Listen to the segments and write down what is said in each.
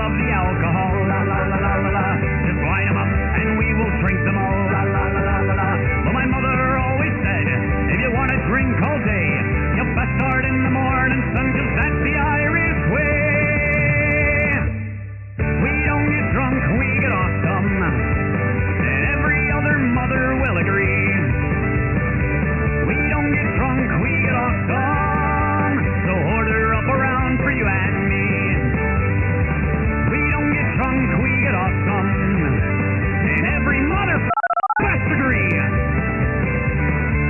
of the alcohol. La la la la la la. Just line 'em up and we will drink them all. La la la la la la. Well, my mother always said, if you want to drink all day, you best start in the morning, son, 'cause that's the Irish way. We don't get drunk, we get awesome. And every other mother will agree. We don't get drunk, we get awesome. So order up around for you and me. We don't get drunk, we get awesome. And every mother must agree.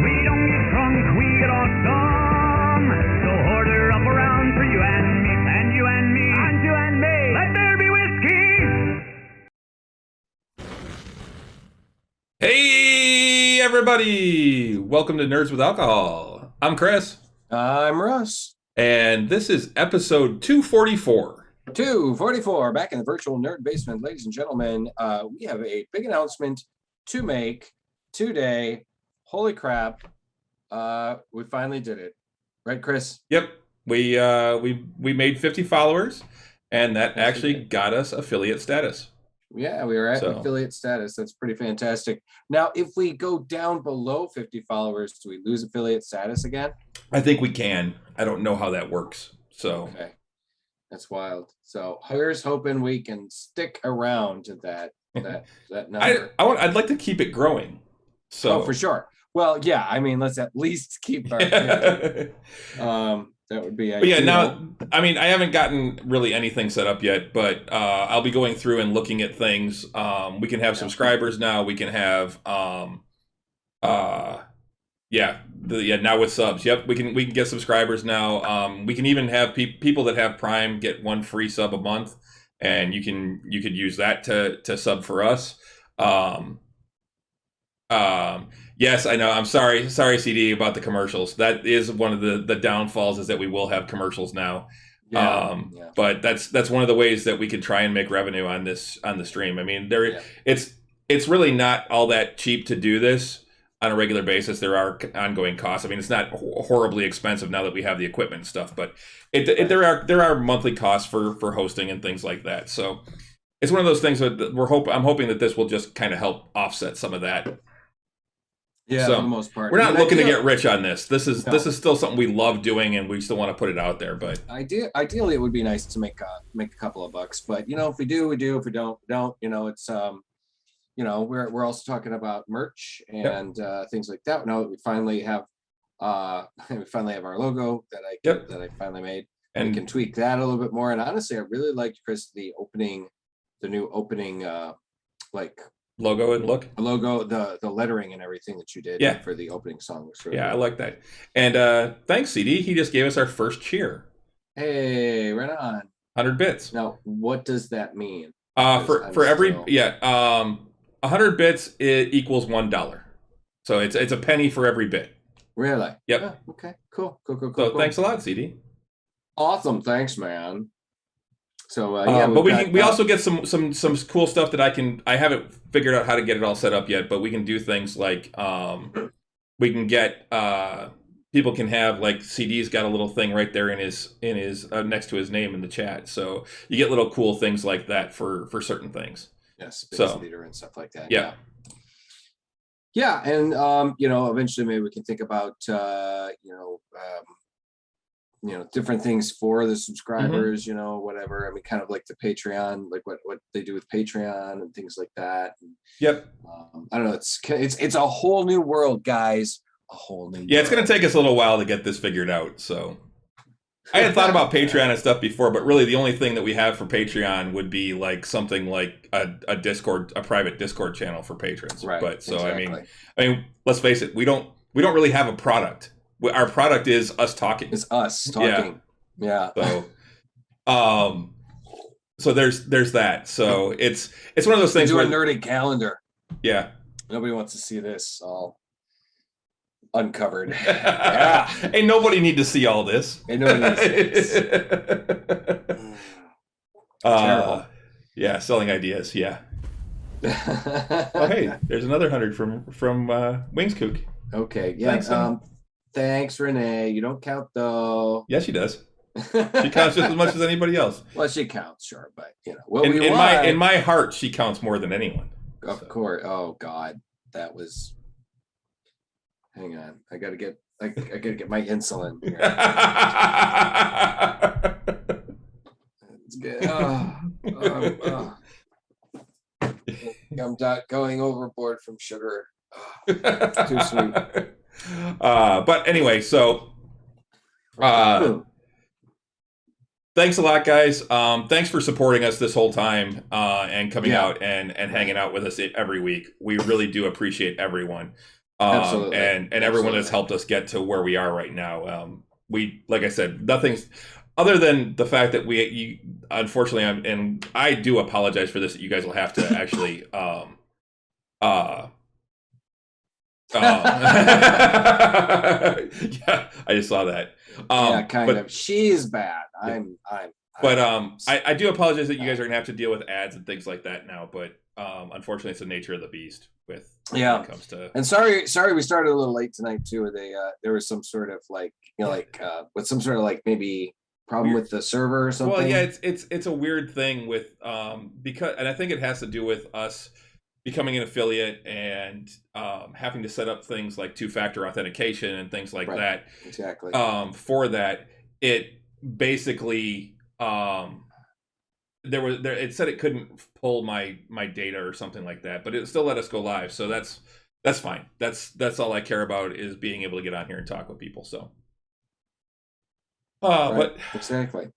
We don't get drunk, we get awesome. So order up around for you and me. And you and me. And you and me. Let there be whiskey. Hey, everybody! Welcome to Nerds with Alcohol. I'm Chris, I'm Russ. and this is episode 244. 244, back in the virtual nerd basement. Ladies and gentlemen, we have a big announcement to make today. Holy crap. We finally did it. Right, Chris? Yep, we made 50 followers, and that actually got us affiliate status. Yeah, we are at affiliate status. That's pretty fantastic. Now, if we go down below 50 followers, do we lose affiliate status again? I think we can. I don't know how that works. So Okay. That's wild. So here's hoping we can stick around to that number. I'd like to keep it growing. So for sure. Well, yeah, I mean, let's at least keep our that would be ideal. But yeah, now, I mean, I haven't gotten really anything set up yet, but I'll be going through and looking at things. We can have subscribers now. We can have, now with subs. Yep, we can get subscribers now. We can even have people that have Prime get one free sub a month, and you could use that to sub for us. Yes, I know. I'm sorry, CD, about the commercials. That is one of the downfalls, is that we will have commercials now. But that's one of the ways that we could try and make revenue on the stream. I mean, it's really not all that cheap to do this on a regular basis. There are ongoing costs. I mean, it's not horribly expensive now that we have the equipment and stuff, but there are monthly costs for hosting and things like that. So it's one of those things that I'm hoping that this will just kind of help offset some of that. Yeah, so for the most part. We're not looking to get rich on this. This is still something we love doing, and we still want to put it out there. But ideally, it would be nice to make a couple of bucks. But if we do, we do. If we don't, we don't. It's we're also talking about merch and things like that. Now we finally have our logo that I finally made, and we can tweak that a little bit more. And honestly, I really liked, Chris, the new opening logo and look. The logo, the lettering and everything that you did for the opening song. Really I like that. And thanks, CD. He just gave us our first cheer. Hey, right on. 100 bits. Now, what does that mean? For every 100 bits, it equals $1. So it's a penny for every bit. Really? Yep. Yeah, okay. Cool. So thanks a lot, CD. Awesome. Thanks, man. So but we also get some cool stuff that I haven't figured out how to get it all set up yet, but we can do things like we can get people can have, like, CD's got a little thing right there in his next to his name in the chat, so you get little cool things like that for certain things. Yes, so leader and stuff like that. Yeah, and eventually maybe we can think about different things for the subscribers, whatever. I mean, kind of like the Patreon, like what they do with Patreon and things like that. And, yep. I don't know. It's a whole new world, guys. A whole new. Yeah, it's going to take us a little while to get this figured out. So I had thought about Patreon and stuff before, but really the only thing that we have for Patreon would be like something like a private Discord channel for patrons. Right. But so exactly. I mean, let's face it, we don't really have a product. Our product is us talking. It's us talking. Yeah. So there's that. So it's one of those things. Do a nerdy calendar. Yeah. Nobody wants to see this all uncovered. Yeah. Ain't nobody need to see all this. Ain't nobody need to see this. Terrible. Yeah, selling ideas. Yeah. Oh, hey, there's another 100 from Wings Kook. Okay. Yeah. Thanks, Renee. You don't count though. Yes, she does. She counts just as much as anybody else. Well, she counts, sure, but what in my heart, she counts more than anyone. Of course. Oh God, that was. Hang on, I gotta get my insulin here. It's good. I'm not going overboard from sugar. Too sweet. But anyway, so thanks a lot, guys. Thanks for supporting us this whole time and coming out and hanging out with us every week. We really do appreciate everyone. Absolutely. And everyone that's helped us get to where we are right now. We, like I said, nothing's other than the fact that you unfortunately, and I do apologize for this, that you guys will have to actually yeah, I just saw that. Kind of. She's bad. I do apologize that you guys are gonna have to deal with ads and things like that now, but unfortunately, it's the nature of the beast. When it comes to. And sorry, we started a little late tonight too. There was some sort of with some sort of maybe problem with the server or something. Well, yeah, it's a weird thing with because, and I think it has to do with us becoming an affiliate and having to set up things like two-factor authentication and things like that. Exactly. For that, it basically it said it couldn't pull my data or something like that, but it still let us go live. So that's fine. That's all I care about, is being able to get on here and talk with people. So, but exactly.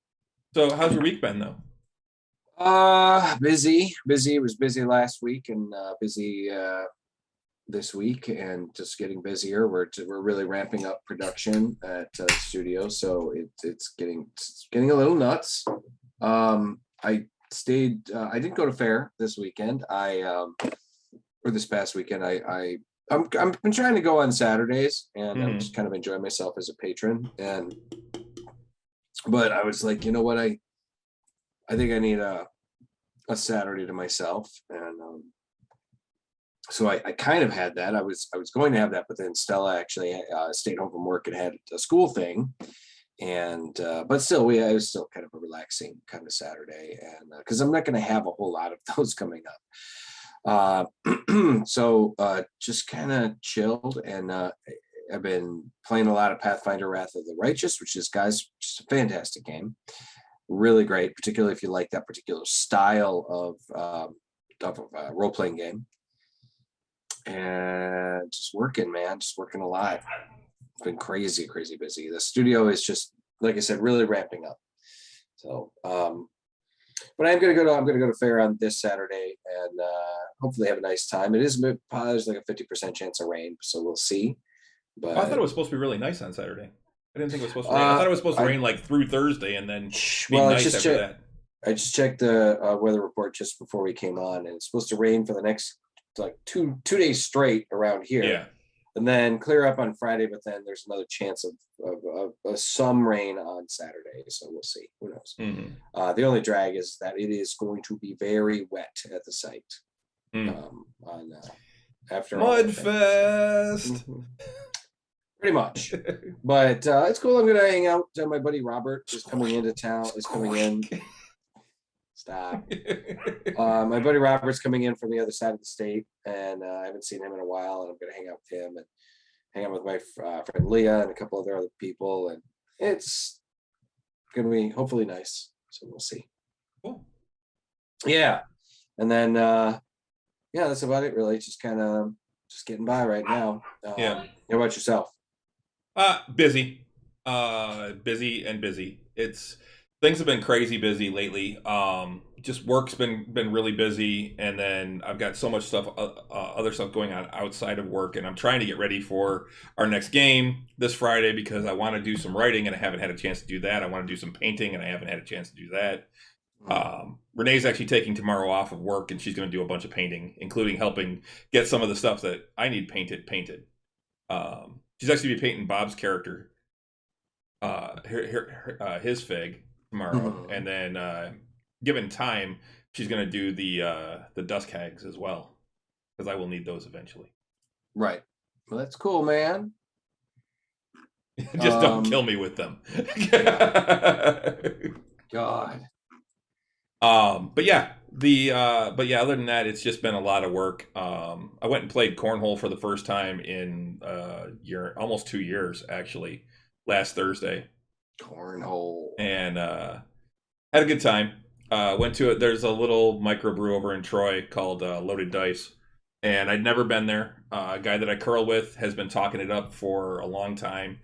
So how's your week been though? Busy. It was busy last week and busy this week, and just getting busier. We're really ramping up production at the studio, so it's getting a little nuts. I stayed. I didn't go to fair this weekend. Or this past weekend. I've been trying to go on Saturdays, and I'm just kind of enjoying myself as a patron. But I was like, you know what, I think I need a Saturday to myself, and so I kind of had that. I was going to have that, but then Stella actually stayed home from work and had a school thing, and but still, it was still kind of a relaxing kind of Saturday, and because I'm not going to have a whole lot of those coming up, so just kind of chilled, and I've been playing a lot of Pathfinder: Wrath of the Righteous, which is, guys, just a fantastic game. Really great, particularly if you like that particular style of role-playing game. And just working, man, a lot. It's been crazy busy. The studio is just, like I said, really ramping up. So, but I'm gonna go to fair on this Saturday, and hopefully have a nice time. There's like a 50% chance of rain, so we'll see. But I thought it was supposed to be really nice on Saturday. I didn't think it was supposed to rain. I thought it was supposed to rain like through Thursday and then be nice after that. I just checked the weather report just before we came on, and it's supposed to rain for the next two days straight around here. Yeah. And then clear up on Friday, but then there's another chance of some rain on Saturday. So we'll see. Who knows? Mm-hmm. The only drag is that it is going to be very wet at the site. After Mudfest. Pretty much, but it's cool. I'm gonna hang out. My buddy Robert is coming into town. Stop. My buddy Robert's coming in from the other side of the state, and I haven't seen him in a while. And I'm gonna hang out with him and hang out with my friend Leah and a couple other people. And it's gonna be hopefully nice. So we'll see. Cool. Yeah, and then that's about it. Really, just kind of getting by right now. Yeah. How about yourself? Busy. Busy. Things have been crazy busy lately. Just work's been really busy, and then I've got so much stuff, other stuff going on outside of work, and I'm trying to get ready for our next game this Friday because I want to do some writing and I haven't had a chance to do that. I want to do some painting and I haven't had a chance to do that. Renee's actually taking tomorrow off of work, and she's going to do a bunch of painting, including helping get some of the stuff that I need painted. She's actually be painting Bob's character, his fig tomorrow, and then given time, she's going to do the dusk hags as well, because I will need those eventually. Right. Well, that's cool, man. Just don't kill me with them. But yeah, other than that, it's just been a lot of work. I went and played cornhole for the first time in almost 2 years actually, last Thursday. Cornhole. And had a good time. Went to it. There's a little microbrew over in Troy called Loaded Dice, and I'd never been there. A guy that I curl with has been talking it up for a long time,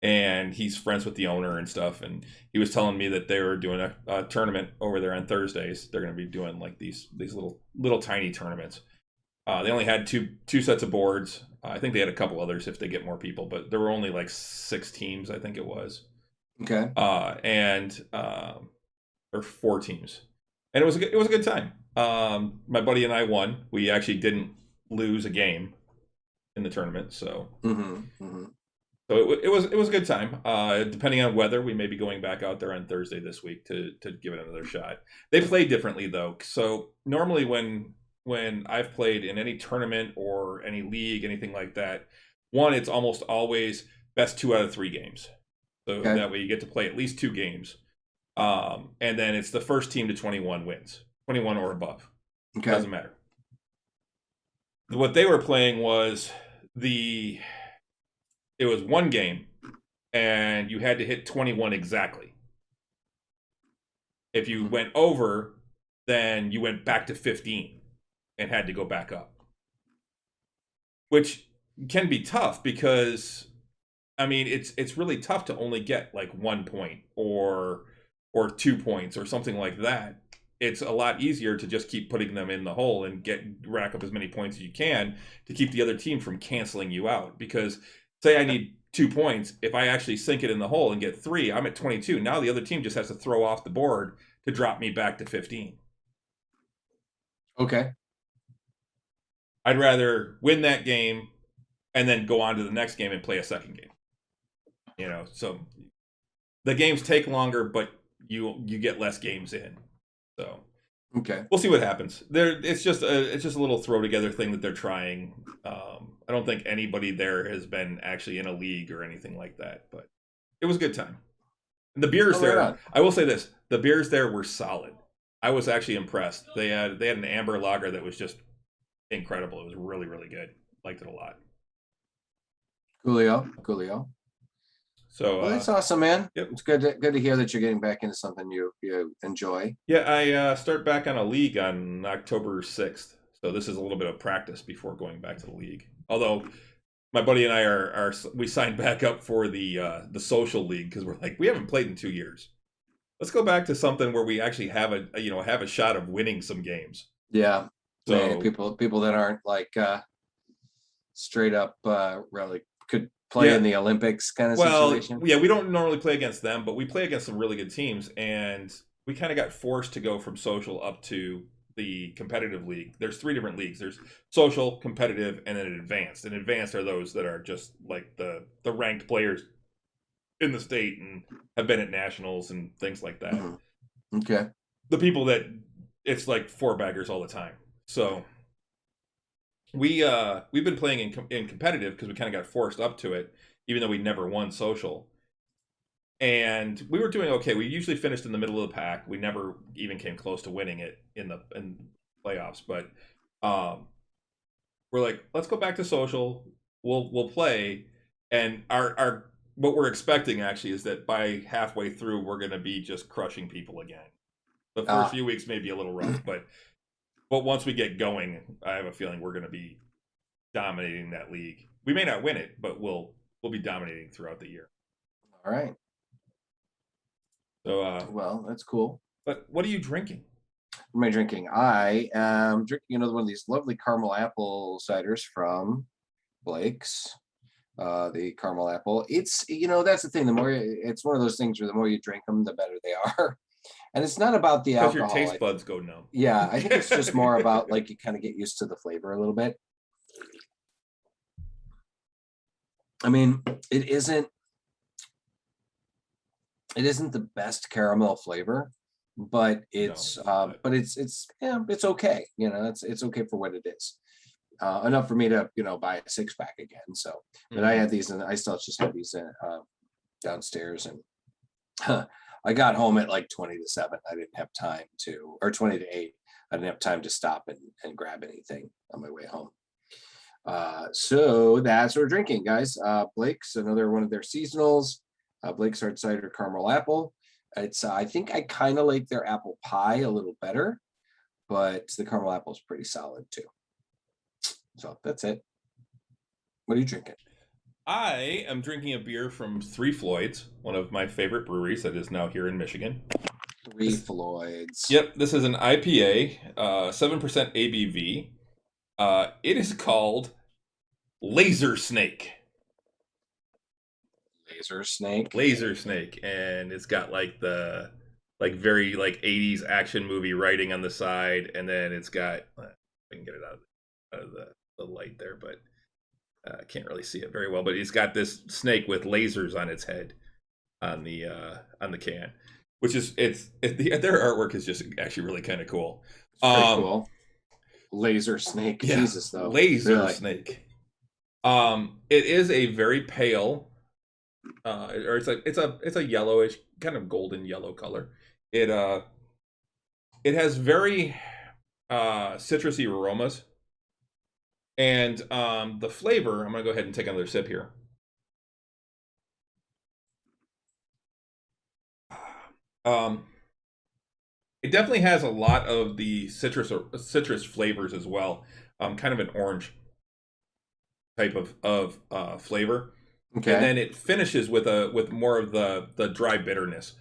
and he's friends with the owner and stuff. And he was telling me that they were doing a tournament over there on Thursdays. They're going to be doing like these little tiny tournaments. They only had two sets of boards. I think they had a couple others if they get more people, but there were only like 6 teams, I think it was. Okay. Or 4 teams, and it was a good time. My buddy and I won. We actually didn't lose a game in the tournament, so so it was a good time. Depending on weather, we may be going back out there on Thursday this week to give it another shot. They play differently though, so normally when I've played in any tournament or any league, anything like that, it's almost always best 2 out of 3 games. So that way you get to play at least 2 games. And then it's the first team to 21 wins, 21 or above. Okay. Doesn't matter. What they were playing was it was 1 game and you had to hit 21 exactly. If you went over, then you went back to 15 and had to go back up, which can be tough because I mean, it's really tough to only get like 1 point or 2 points or something like that. It's a lot easier to just keep putting them in the hole and rack up as many points as you can to keep the other team from canceling you out. Because say I need 2 points, if I actually sink it in the hole and get 3, I'm at 22. Now the other team just has to throw off the board to drop me back to 15. Okay. I'd rather win that game and then go on to the next game and play a second game. So the games take longer, but you get less games in. So we'll see what happens. It's just a little throw together thing that they're trying. I don't think anybody there has been actually in a league or anything like that, but it was a good time. And the beers there, I will say this: the beers there were solid. I was actually impressed. They had an amber lager that was just incredible. It was really, really good. Liked it a lot. Coolio. So that's awesome, man. Yep. It's good to hear that you're getting back into something you enjoy. Yeah, I start back on a league on October 6th. So this is a little bit of practice before going back to the league. Although my buddy and I we signed back up for the social league because we're like, we haven't played in 2 years. Let's go back to something where we actually have a shot of winning some games. Yeah. So people that aren't like straight up really could play in the Olympics kind of situation. Yeah, we don't normally play against them, but we play against some really good teams, and we kind of got forced to go from social up to the competitive league. There's 3 different leagues. There's social, competitive, and then advanced. And advanced are those that are just like the ranked players in the state and have been at nationals and things like that. Mm-hmm. Okay. The people that it's like 4-baggers all the time. So we've been playing in competitive because we kind of got forced up to it, even though we never won social. And we were doing okay. We usually finished in the middle of the pack. We never even came close to winning it in playoffs. But we're like, let's go back to social. We'll play. And our what we're expecting actually is that by halfway through we're going to be just crushing people again. The first few weeks may be a little rough, but once we get going, I have a feeling we're going to be dominating that league. We may not win it, but we'll be dominating throughout the year. All right. So well, that's cool. But what are you drinking? What am I drinking? I am drinking another one of these lovely caramel apple ciders from Blake's. The caramel apple. It's that's the thing. It's one of those things where the more you drink them, the better they are. And it's not about the alcohol. Because your taste buds go numb. Yeah, I think it's just more about like you kind of get used to the flavor a little bit. I mean, it isn't the best caramel flavor, but it's it's okay. It's okay for what it is. Enough for me to buy a 6-pack again. So, but I had these and I still just have these downstairs and I got home at like 20 to 7. I didn't have time to, or 20 to 8. I didn't have time to stop and grab anything on my way home. So that's what we're drinking, guys. Blake's, another one of their seasonals. Blake's Hard Cider Caramel Apple. It's I think I kind of like their apple pie a little better, but the caramel apple is pretty solid too. So that's it. What are you drinking? I am drinking a beer from Three Floyds, one of my favorite breweries that is now here in Michigan. Three Floyds. Yep, this is an IPA, 7% ABV. It is called Laser Snake. Laser Snake. Laser Snake, and it's got like the very 80s action movie writing on the side, and then it's got I can get it out of the light there, but I can't really see it very well. But it's got this snake with lasers on its head on the can, which is their artwork is just actually really kind of cool. It's pretty cool. Laser Snake. Yeah, Jesus though. Laser Snake. It is a very pale, or it's a yellowish, kind of golden yellow color. It has very citrusy aromas, and the flavor. I'm gonna go ahead and take another sip here. It definitely has a lot of the citrus flavors as well. Kind of an orange type of flavor. Okay. And then it finishes with more of the dry bitterness.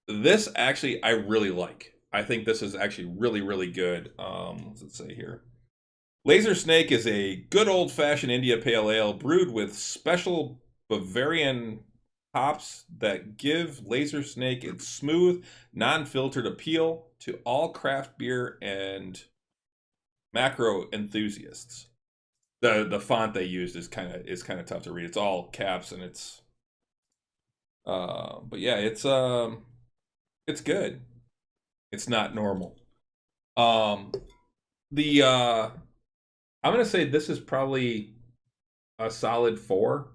This actually I really like. I think this is actually really, really good. What's it say here? Laser Snake is a good old-fashioned India Pale Ale brewed with special Bavarian hops that give Laser Snake its smooth, non-filtered appeal to all craft beer and macro enthusiasts. The font they used is kind of tough to read. It's all caps, and it's but yeah, it's good. It's not normal. I'm gonna say this is probably a solid 4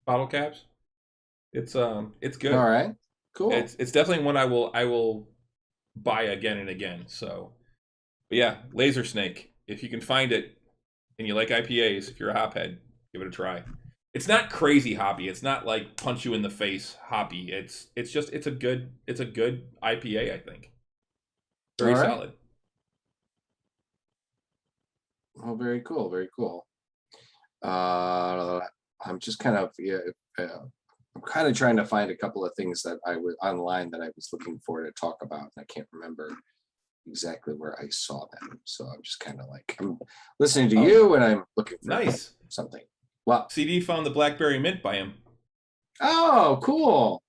bottle caps. It's good. All right, cool. It's definitely one I will buy again and again. So, but yeah, Laser Snake. If you can find it and you like IPAs, if you're a hophead, give it a try. It's not crazy hoppy. It's not like punch you in the face hoppy. It's a good IPA. I think very solid. Oh, very cool, very cool. I'm just kind of I'm kind of trying to find a couple of things that I was online that I was looking for to talk about, and I can't remember exactly where I saw them. So I'm just kind of like I'm listening to you, and I'm looking for something. Well, CD found the Blackberry Mint by him. Oh, cool!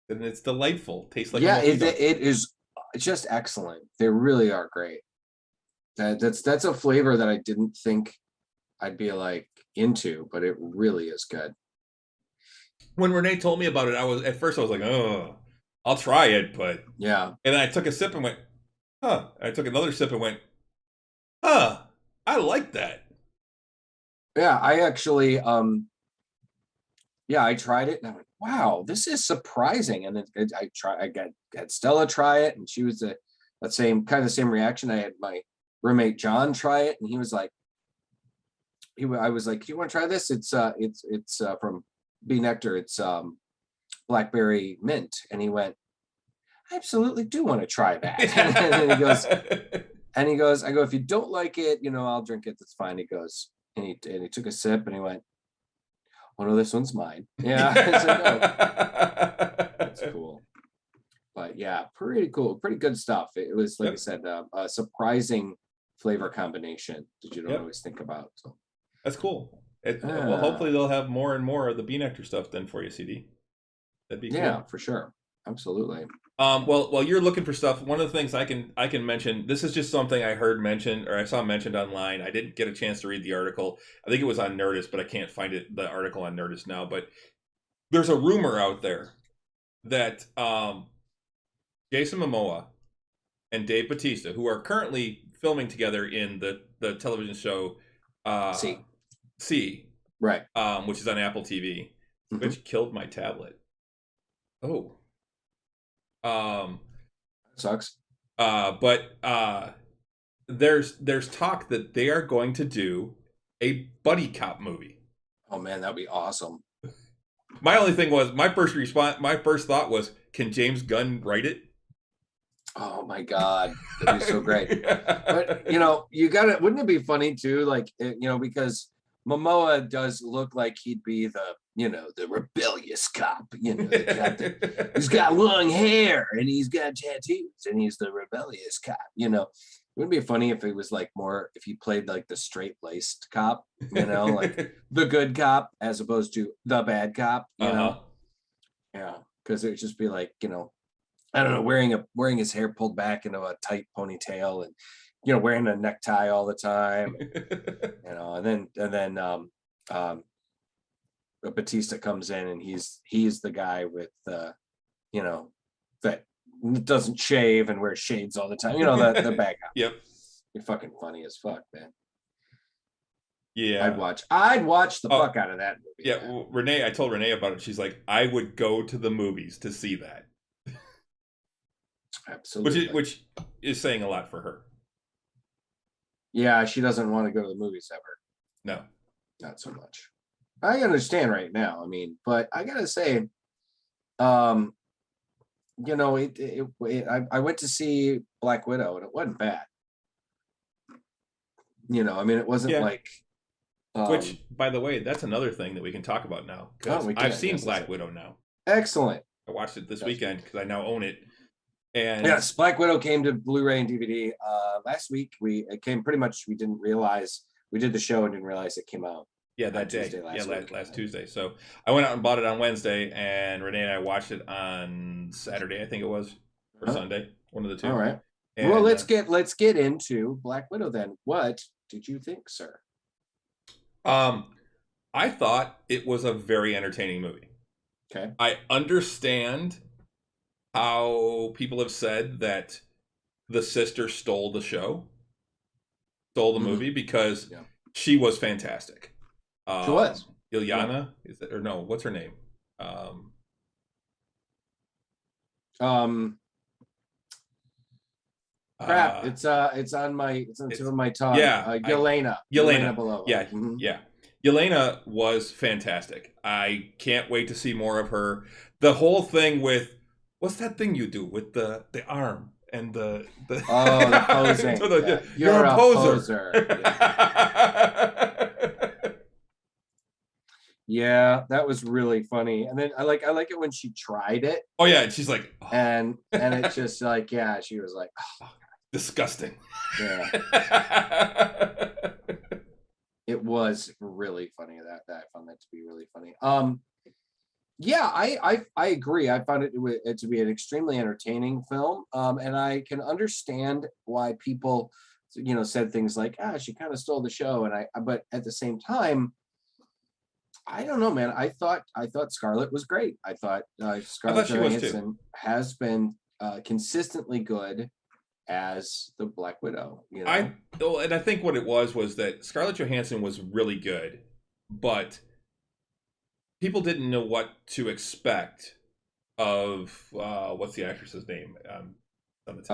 And it's delightful. Tastes like it is just excellent. They really are great. That's a flavor that I didn't think I'd be like into, but it really is good. When Renee told me about it, I was like, oh, I'll try it, but yeah. And then I took a sip and went, huh. I took another sip and went, huh. I like that. Yeah, I actually, I tried it and I went, wow, this is surprising. And then I got Stella try it, and she was the same reaction. I had my roommate John try it, and he was like, I was like, you want to try this? It's from B Nectar. It's blackberry mint. And he went, I absolutely do want to try that. and he goes, I go, if you don't like it, I'll drink it. That's fine. He goes, and he took a sip and he went, oh no, this one's mine. Yeah. That's cool. But yeah, pretty cool. Pretty good stuff. It was, like I said, a surprising flavor combination that you don't always think about. So that's cool. Well, hopefully they'll have more and more of the B Nectar stuff then for you, CD. That'd be cool. Yeah, for sure. Absolutely. Well, while you're looking for stuff, one of the things I can mention, this is just something I heard mentioned, or I saw mentioned online. I didn't get a chance to read the article. I think it was on Nerdist, but I can't find the article on Nerdist now. But there's a rumor out there that Jason Momoa and Dave Bautista, who are currently filming together in the television show C, right, which is on Apple TV, which killed my tablet. Oh. Sucks. But there's talk that they are going to do a buddy cop movie. Oh man, that'd be awesome. My only thing was my first thought was, can James Gunn write it? Oh my God, that'd be so great. Yeah. But wouldn't it be funny too? Like, because Momoa does look like he'd be the rebellious cop, he's got long hair and he's got tattoos and he's the rebellious cop, Wouldn't it be funny if it was like more, if he played like the straight-laced cop, like the good cop as opposed to the bad cop, Yeah. Because it would just be like, I don't know, wearing his hair pulled back into a tight ponytail and, wearing a necktie all the time, and then Batista comes in and he's the guy with that doesn't shave and wears shades all the time. The bad guy. Yep. You're fucking funny as fuck, man. Yeah. I'd watch the fuck out of that movie. Yeah. Well, I told Renee about it. She's like, I would go to the movies to see that. Absolutely. Which is saying a lot for her. Yeah, she doesn't want to go to the movies ever. No. Not so much. I understand right now. I mean, but I gotta say, I went to see Black Widow and it wasn't bad. I mean, it wasn't like. Which, by the way, that's another thing that we can talk about now, because I've seen Black Widow now. Excellent. I watched it this weekend because I now own it. And yes, Black Widow came to Blu-ray and DVD last week. It came pretty much. We didn't realize we did the show and didn't realize it came out. Yeah, that day. Last Tuesday. So I went out and bought it on Wednesday, and Renee and I watched it on Saturday, I think it was, or Sunday, one of the two. All right. And, well, let's get into Black Widow then. What did you think, sir? I thought it was a very entertaining movie. Okay. I understand how people have said that the sister stole the movie, because she was fantastic. She was. Ilyana, is it, or no? What's her name? Crap! It's on my tip of my tongue. Yeah, Yelena. Yelena Belova. Yeah, yeah. Yelena was fantastic. I can't wait to see more of her. The whole thing with, what's that thing you do with the arm and the the posing. You're a poser. Yeah, that was really funny. And then I like it when she tried it. Oh yeah, and she's like, oh. and it's just like, yeah, she was like, oh, disgusting. Yeah. It was really funny. That I found that to be really funny. Yeah, I agree. I found it to be an extremely entertaining film. And I can understand why people, said things like, she kind of stole the show. But at the same time, I don't know, man. I thought Scarlett was great. I thought Scarlett Johansson has been consistently good as the Black Widow. And I think what it was that Scarlett Johansson was really good, but people didn't know what to expect of what's the actress's name?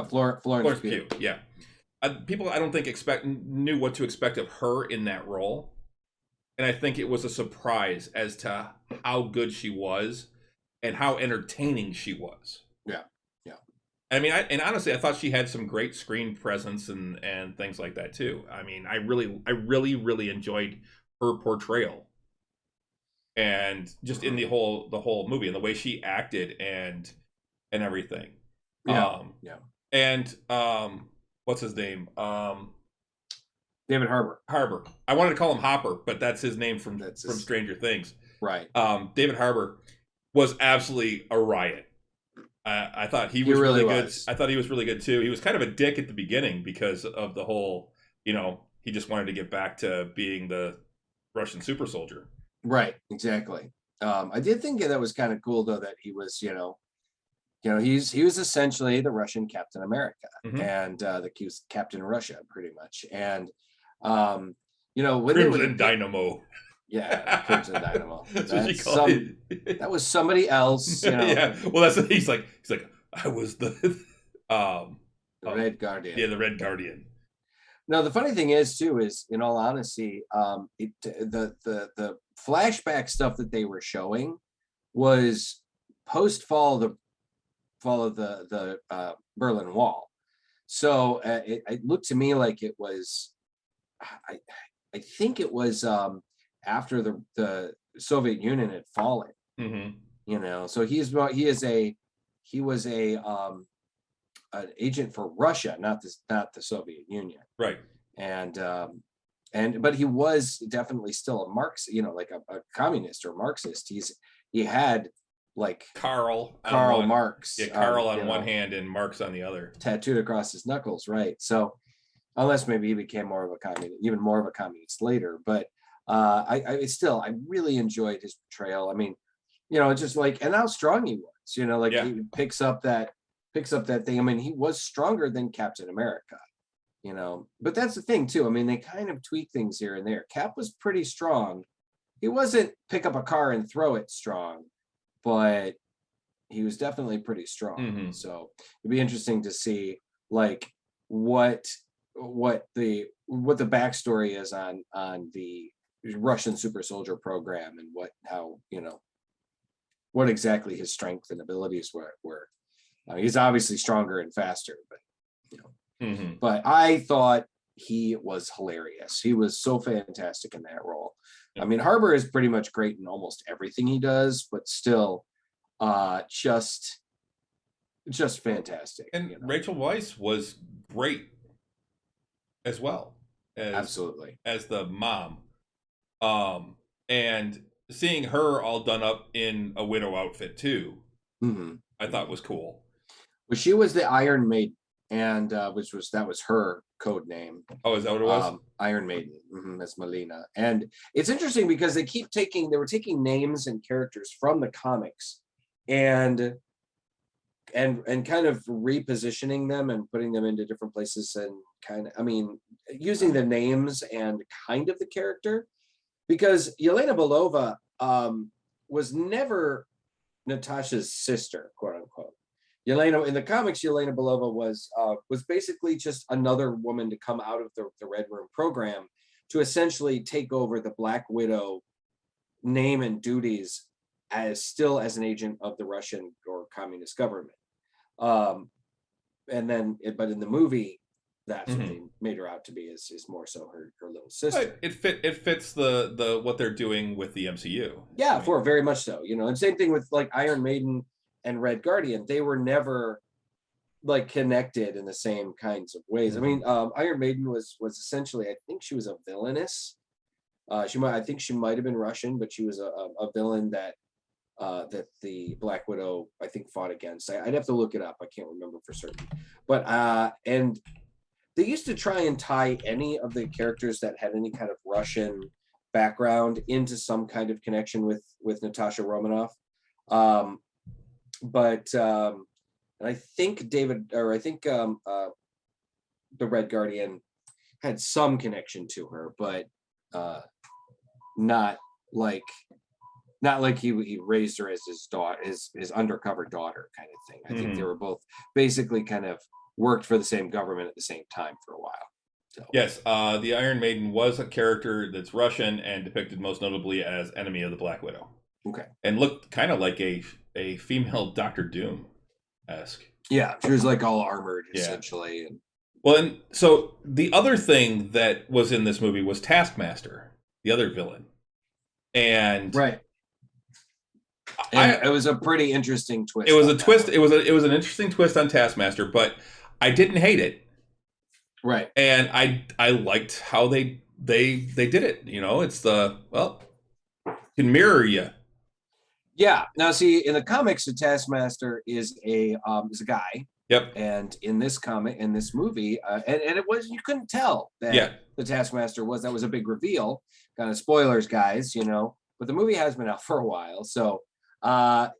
Florence Pugh. Yeah, people I don't think knew what to expect of her in that role. And I think it was a surprise as to how good she was and how entertaining she was. Yeah. I mean, honestly, I thought she had some great screen presence and things like that too. I mean, I really enjoyed her portrayal, and just in the whole movie and the way she acted and everything. Yeah. And what's his name? David Harbour. I wanted to call him Hopper, but that's his name from Stranger Things. Right. David Harbour was absolutely a riot. I thought he was really good. I thought he was really good too. He was kind of a dick at the beginning because of the whole, he just wanted to get back to being the Russian super soldier. Right. Exactly. I did think that was kind of cool though, that he was, he was essentially the Russian Captain America, and the Captain Russia pretty much. And when Crimson Dynamo. Yeah, Crimson Dynamo. That's what she called it. That was somebody else. Yeah. Well, that's what he's like. I was the Red Guardian. Yeah, the Red Guardian. No, the funny thing is too is, in all honesty, the flashback stuff that they were showing was post fall of the Berlin Wall. So it looked to me like it was, I think it was after the Soviet Union had fallen. Mm-hmm. So he was an agent for Russia, not the Soviet Union. Right. But he was definitely still a Marxist, like a communist or Marxist. He had like Karl Marx. Yeah, Karl on one hand and Marx on the other, tattooed across his knuckles, right? So unless maybe he became more of a communist, even more of a communist later. But I really enjoyed his portrayal. I mean, just like, and how strong he was, he picks up that thing. I mean, he was stronger than Captain America, but that's the thing too. I mean, they kind of tweak things here and there. Cap was pretty strong. He wasn't pick up a car and throw it strong, but he was definitely pretty strong. Mm-hmm. So it'd be interesting to see like what the backstory is on the Russian super soldier program, and what exactly his strength and abilities were. He's obviously stronger and faster, but mm-hmm. But I thought he was hilarious. He was so fantastic in that role. I mean, Harbor is pretty much great in almost everything he does, but still just fantastic. And Rachel Weisz was great as well, absolutely, as the mom. And seeing her all done up in a widow outfit too, mm-hmm. I thought was cool. Well, she was the Iron Maiden, and that was her code name. Oh, is that what it was? Iron Maiden. Mm-hmm, that's Melina. And it's interesting because they were taking names and characters from the comics and kind of repositioning them and putting them into different places, and using the names and kind of the character, because Yelena Belova was never Natasha's sister, quote unquote. Yelena, in the comics, Yelena Belova was basically just another woman to come out of the Red Room program to essentially take over the Black Widow name and duties as an agent of the Russian or communist government. But in the movie, that's mm-hmm. what they made her out to be, is more so her little sister. It fits the what they're doing with the MCU. Yeah, very much so. And same thing with like Iron Maiden and Red Guardian. They were never like connected in the same kinds of ways. Mm-hmm. I mean, Iron Maiden was essentially, I think she was a villainess. I think she might have been Russian, but she was a villain that the Black Widow, I think, fought against. I'd have to look it up. I can't remember for certain. But and they used to try and tie any of the characters that had any kind of Russian background into some kind of connection with Natasha Romanoff. And I think the Red Guardian had some connection to her, but not like he raised her as his daughter, his undercover daughter kind of thing. I think they were both basically kind of worked for the same government at the same time for a while. So. Yes, the Iron Maiden was a character that's Russian and depicted most notably as enemy of the Black Widow. Okay. And looked kind of like a female Doctor Doom-esque. Yeah, she was like all armored essentially. And well, and so the other thing that was in this movie was Taskmaster, the other villain. And right. And it was a pretty interesting twist. It was a twist. It was an interesting twist on Taskmaster, but I didn't hate it. Right. And I liked how they did it. It's can mirror you. Yeah. Now, see, in the comics, the Taskmaster is a guy. Yep. And in this movie, and it was, you couldn't tell that the Taskmaster that was a big reveal. Kind of spoilers, guys. But the movie has been out for a while, so it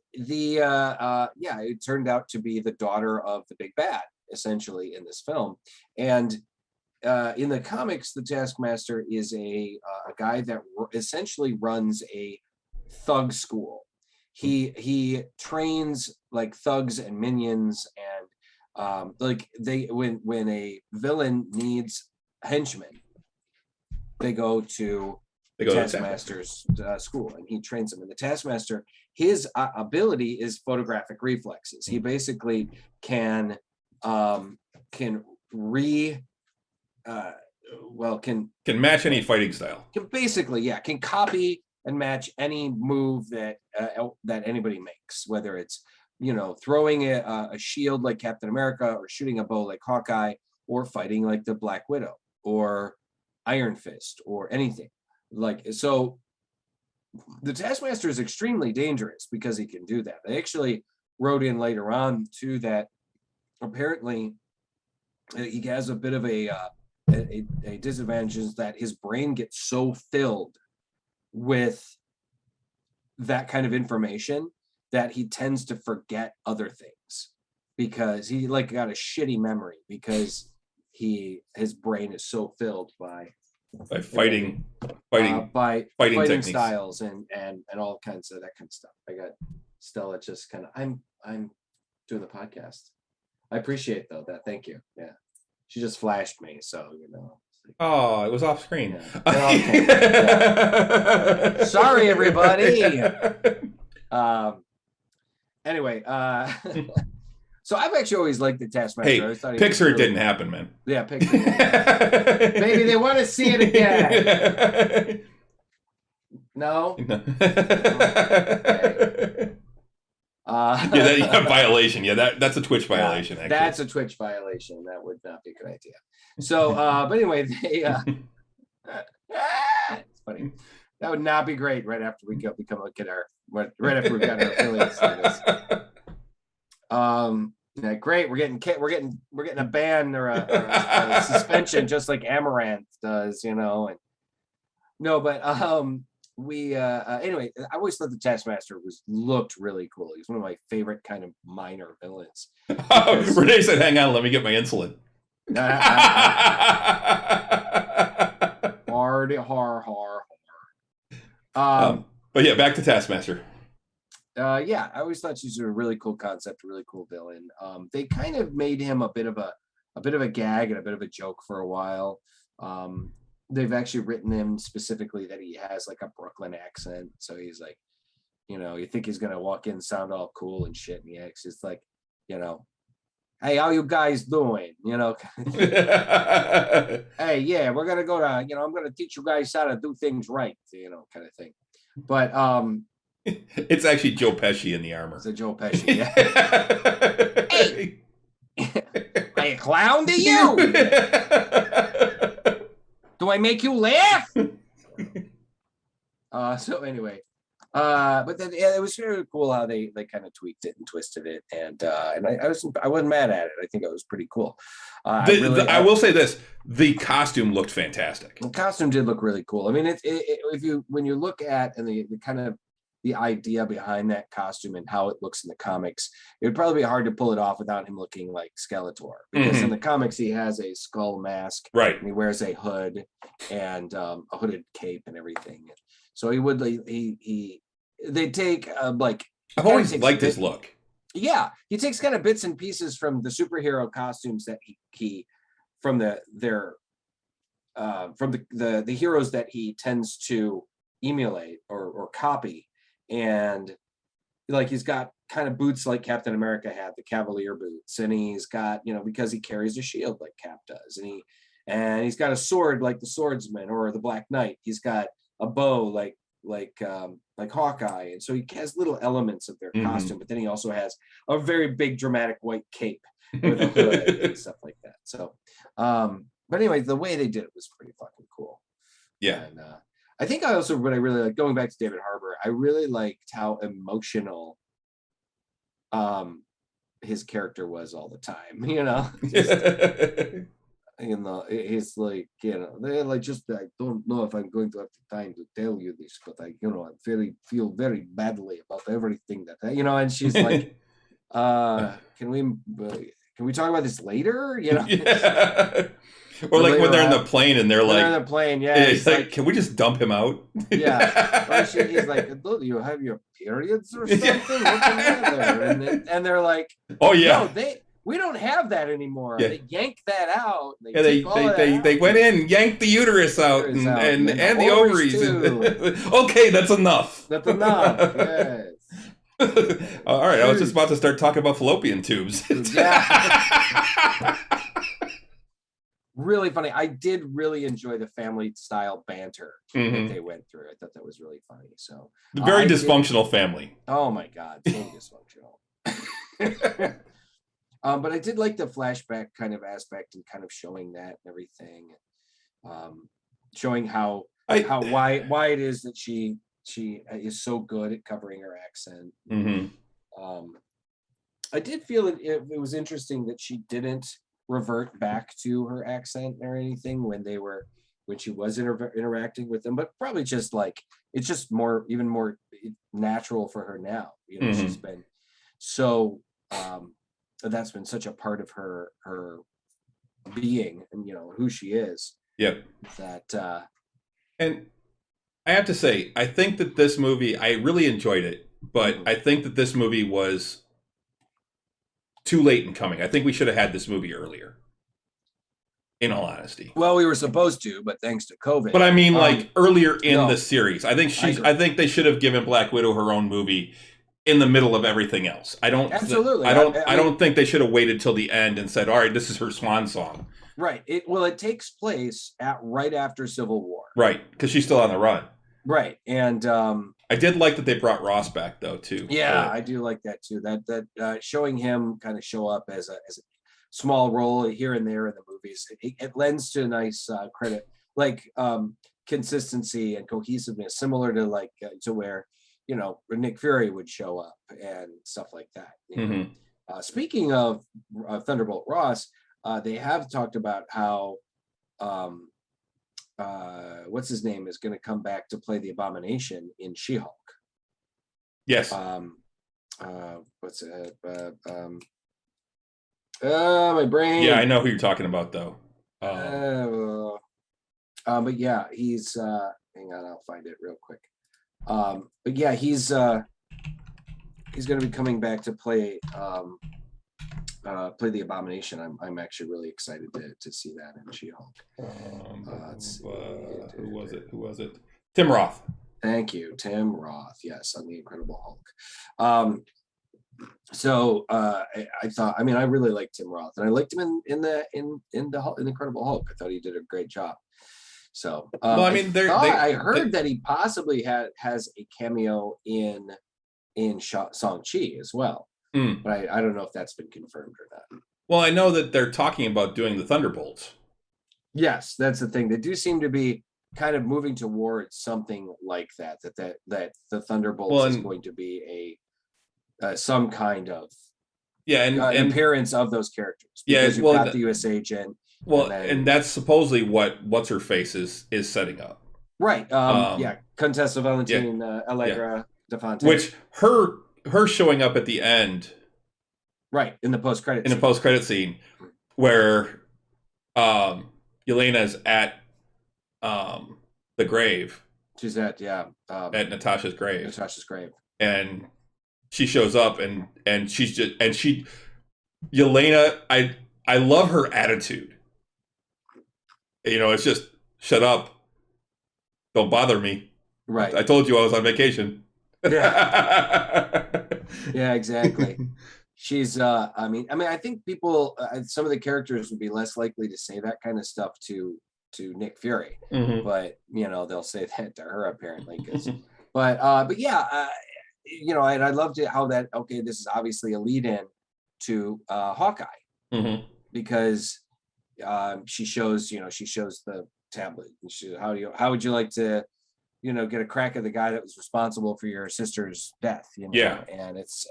turned out to be the daughter of the big bad, essentially, in this film. And in the comics, the Taskmaster is a guy that essentially runs a thug school. he trains like thugs and minions, and like when a villain needs henchmen, they go to Taskmaster's school, and he trains them. And the Taskmaster, his ability is photographic reflexes. He basically can match any fighting style. Can copy and match any move that anybody makes, whether it's throwing a shield like Captain America, or shooting a bow like Hawkeye, or fighting like the Black Widow or Iron Fist or anything. Like, so the Taskmaster is extremely dangerous because he can do that. They actually wrote in later on too that apparently he has a bit of a disadvantage, is that his brain gets so filled with that kind of information that he tends to forget other things, because he like got a shitty memory, because his brain is so filled by fighting techniques, styles and all kinds of that kind of stuff. I got Stella just kind of I'm doing the podcast. I appreciate though that. Thank you. Yeah, she just flashed me, so Oh, it was off screen. Yeah. Sorry, everybody. Anyway, so I've actually always liked the Taskmaster. Hey, Pixar, it didn't happen, man. Yeah, Pixar. Maybe they want to see it again. No. Okay. Violation. Yeah, that's a Twitch violation. Actually, that's a Twitch violation. That would not be a good idea. So, but anyway, they. It's funny. That would not be great. Right after we become a kid, right after we've got our affiliate status. Yeah, great. We're getting a ban or a suspension, just like Amaranth does, And no, but anyway, I always thought the Taskmaster looked really cool. He's one of my favorite kind of minor villains. Renee said, "Hang on, let me get my insulin." But yeah, back to Taskmaster. Yeah, I always thought she's a really cool concept, a really cool villain. They kind of made him a bit of a gag and a bit of a joke for a while. They've actually written him specifically that he has like a Brooklyn accent, so he's like, you think he's gonna walk in, sound all cool and shit, and he acts just like, hey, how you guys doing? Hey, yeah, we're gonna go to, I'm gonna teach you guys how to do things right, kind of thing. But it's actually Joe Pesci in the armor. It's a Joe Pesci. Yeah. Hey, are you a clown to you? Do I make you laugh? So anyway, but then it was really cool how they kind of tweaked it and twisted it, and I wasn't mad at it. I think it was pretty cool. I will say this: the costume looked fantastic. The costume did look really cool. I mean, when you look at and the kind of the idea behind that costume and how it looks in the comics, it would probably be hard to pull it off without him looking like Skeletor, because in the comics he has a skull mask, right, and he wears a hood and a hooded cape and everything. So they take like, I've always liked his look. Yeah, he takes kind of bits and pieces from the superhero costumes that he from the heroes that he tends to emulate or copy. And like, he's got kind of boots like Captain America had, the Cavalier boots, and he's got, because he carries a shield like Cap does, and he's got a sword like the Swordsman or the Black Knight. He's got a bow like Hawkeye, and so he has little elements of their costume, but then he also has a very big dramatic white cape with a hood and stuff like that. So, but anyway, the way they did it was pretty fucking cool. Yeah. And I think what I really like, going back to David Harbour, I really liked how emotional his character was all the time. He's like, they're like, just, I don't know if I'm going to have the time to tell you this, but I feel very badly about everything that, and she's like, can we talk about this later? Yeah. Or like when they're in the plane and they're they're in like, the plane, yeah, it's like, can we just dump him out? Yeah. Or he's like, "Do you have your periods or something? What's the matter?" And they're like, oh yeah, no, we don't have that anymore. Yeah. They yanked that out. Yeah, they went in, yanked the uterus out, and the ovaries. Okay, that's enough. That's enough. Yes. All right, I was just about to start talking about fallopian tubes. Yeah. Really funny. I did really enjoy the family style banter that they went through. I thought that was really funny. So very dysfunctional family. Oh my God, so dysfunctional. But I did like the flashback kind of aspect and kind of showing that and everything, showing why it is that she is so good at covering her accent. I did feel it was interesting that she didn't revert back to her accent or anything when she was interacting with them, but probably just like it's just even more natural for her now. She's been so that's been such a part of her being and who she is. Yep. That and I have to say, I think that this movie, I really enjoyed it, but I think that this movie was too late in coming. I think we should have had this movie earlier, in all honesty. Well, we were supposed to, but thanks to COVID. But I mean, like earlier in the series. I think they should have given Black Widow her own movie in the middle of everything else. I don't think they should have waited till the end and said, "All right, this is her swan song." Right. It takes place right after Civil War. Right, because she's still on the run. Right, and I did like that they brought Ross back though too. Yeah, I do like that too. That showing him kind of show up as a small role here and there in the movies, it lends to a nice credit, like consistency and cohesiveness, similar to like to where Nick Fury would show up and stuff like that. Speaking of Thunderbolt Ross, they have talked about how what's his name is going to come back to play the Abomination in She-Hulk. Yes. What's it? My brain. Yeah, I know who you're talking about though. But yeah, he's hang on, I'll find it real quick. But yeah, he's going to be coming back to play the Abomination. I'm actually really excited to see that in She-Hulk. Let's see. Who was it? Tim Roth. Thank you, Tim Roth. Yes, on the Incredible Hulk. So I thought, I really liked Tim Roth, and I liked him in the Incredible Hulk. I thought he did a great job. So I heard that he possibly has a cameo in Shang-Chi as well. But I don't know if that's been confirmed or not. Well, I know that they're talking about doing the Thunderbolts. Yes, that's the thing. They do seem to be kind of moving towards something like that the Thunderbolts is going to be a some kind of and appearance of those characters. Because you've got the U.S. agent. Well, and that's supposedly what's her face is setting up. Right. Contessa Valentin Allegra DeFonte. Which her showing up at the end, right, in the post-credit scene where Yelena's at the grave. She's at at Natasha's grave. And she shows up and she's just Yelena, I love her attitude. It's just shut up. Don't bother me. Right. I told you I was on vacation. Yeah, exactly. She's I think people some of the characters would be less likely to say that kind of stuff to Nick Fury, but they'll say that to her apparently. But yeah, and I loved it how that this is obviously a lead in to Hawkeye, because she shows the tablet and how would you like to get a crack at the guy that was responsible for your sister's death, and it's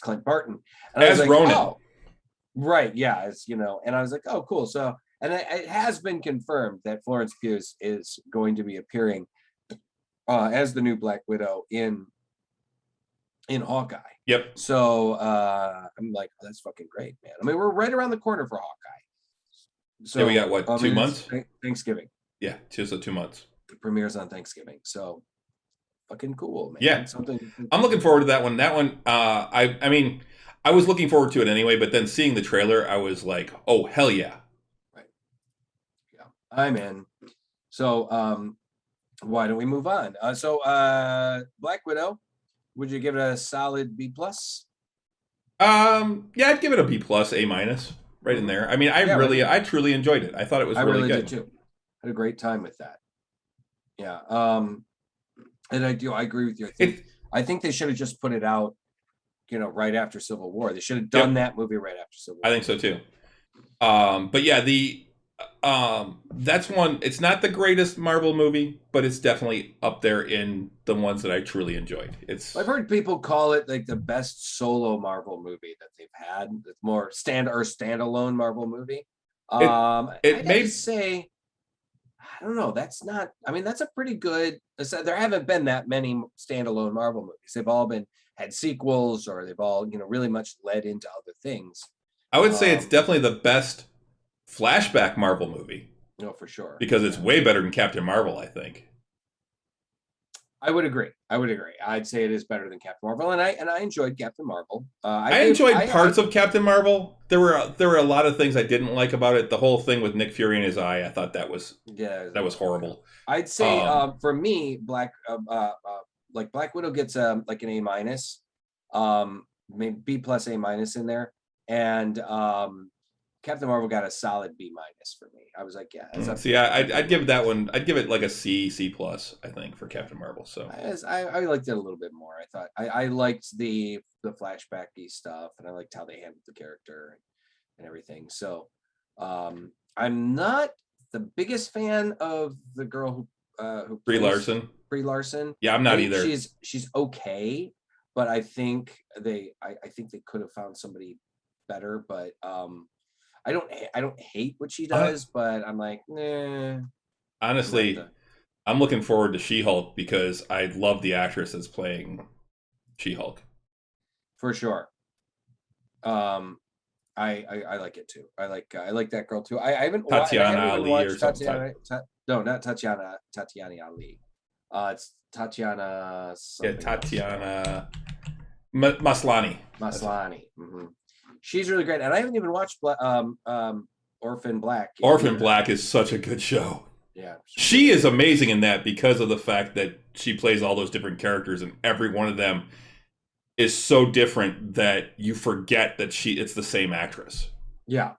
Clint Barton. And as Ronan. Oh, right. Yeah. And I was like, oh, cool. So, and it has been confirmed that Florence Pugh is going to be appearing as the new Black Widow in Hawkeye. Yep. So I'm like, oh, that's fucking great, man. We're right around the corner for Hawkeye. So yeah, we got what, 2 months? Thanksgiving. Yeah, 2 months. It premieres on Thanksgiving. So fucking cool, man. Yeah, Something. I'm looking forward to that one. That one, I mean, I was looking forward to it anyway, but then seeing the trailer, I was like, oh hell yeah! Right. Yeah, I'm in. So why don't we move on? Black Widow, would you give it a solid B plus? Yeah, I'd give it a B plus, A minus, right in there. I mean, I truly enjoyed it. I thought it was really good. Did too. Had a great time with that. Yeah. And I agree with you. I think they should have just put it out, right after Civil War. They should have done that movie right after Civil War. I think so too. But yeah, that's one. It's not the greatest Marvel movie, but it's definitely up there in the ones that I truly enjoyed. I've heard people call it like the best solo Marvel movie that they've had. It's more standalone Marvel movie. I'd have to say, I don't know. That's not. I mean, that's a pretty good. There haven't been that many standalone Marvel movies. They've all had sequels, or they've all really much led into other things. I would say it's definitely the best flashback Marvel movie. No, for sure. Because it's way better than Captain Marvel, I think. I would agree. I'd say it is better than Captain Marvel, and I enjoyed Captain Marvel. I enjoyed parts of Captain Marvel. There were a lot of things I didn't like about it. The whole thing with Nick Fury in his eye, I thought that was horrible. I'd say for me, Black Widow gets like an A minus, maybe B plus A minus in there, and Captain Marvel got a solid B minus for me. I was like, yeah. I'd give that one. I'd give it like a C plus. I think for Captain Marvel. So I liked it a little bit more. I thought I liked the flashbacky stuff, and I liked how they handled the character and everything. So I'm not the biggest fan of the girl who Brie Larson. Brie Larson. Yeah, I'm not either. She's okay, but I think they could have found somebody better. But I don't hate what she does, but I'm like, nah. Honestly, I'm looking forward to She-Hulk because I love the actress that's playing She-Hulk. For sure. I like it too. I like that girl too. I haven't Tatiana Ali or something. No, not Tatiana Ali. It's Tatiana. Yeah, Tatiana Maslany. Mm-hmm. She's really great, and I haven't even watched Orphan Black. Orphan Black is such a good show. Yeah, she is amazing in that because of the fact that she plays all those different characters, and every one of them is so different that you forget that it's the same actress. Yeah,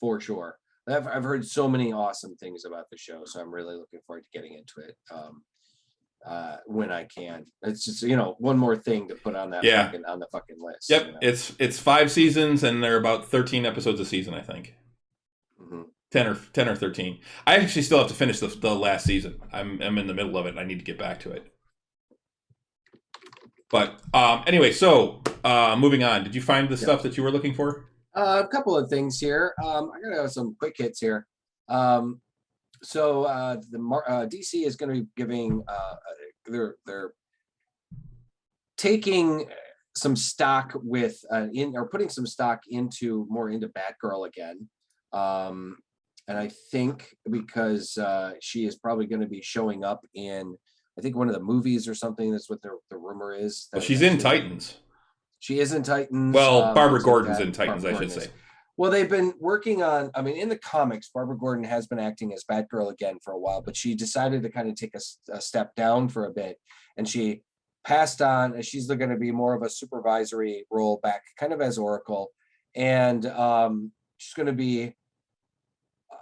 for sure. I've heard so many awesome things about the show, so I'm really looking forward to getting into it. When I can. It's just one more thing to put on that on the fucking list. Yep, it's 5 seasons and they're about 13 episodes a season, I think. Mm-hmm. 10 or 13. I actually still have to finish the last season. I'm in the middle of it and I need to get back to it. But anyway, so moving on. Did you find the stuff that you were looking for? A couple of things here. I gotta have some quick hits here. So DC is going to be giving they're taking some stock with putting some stock into Batgirl again, and I think because she is probably going to be showing up in one of the movies or something. That's what the rumor is. Well, she's in Titans. She is in Titans. Well, Barbara Gordon's in Titans, I should say. Well, they've been working on, in the comics, Barbara Gordon has been acting as Batgirl again for a while, but she decided to kind of take a step down for a bit, and she passed on. She's going to be more of a supervisory role back, kind of as Oracle, and she's going to be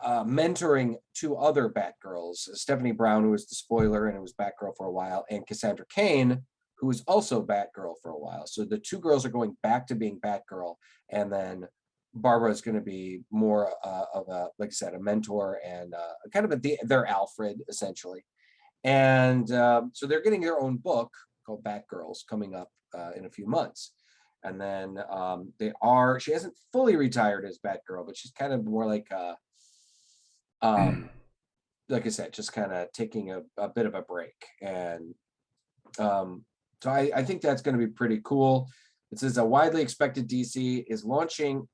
mentoring 2 other Batgirls, Stephanie Brown, who was the Spoiler and who was Batgirl for a while, and Cassandra Cain, who was also Batgirl for a while. So the 2 girls are going back to being Batgirl, and then Barbara is going to be more of a, like I said, a mentor and kind of their Alfred, essentially. And so they're getting their own book called Batgirls coming up in a few months. And then she hasn't fully retired as Batgirl, but she's kind of more like I said, just kind of taking a bit of a break. And so I think that's going to be pretty cool. It says a widely expected DC is launching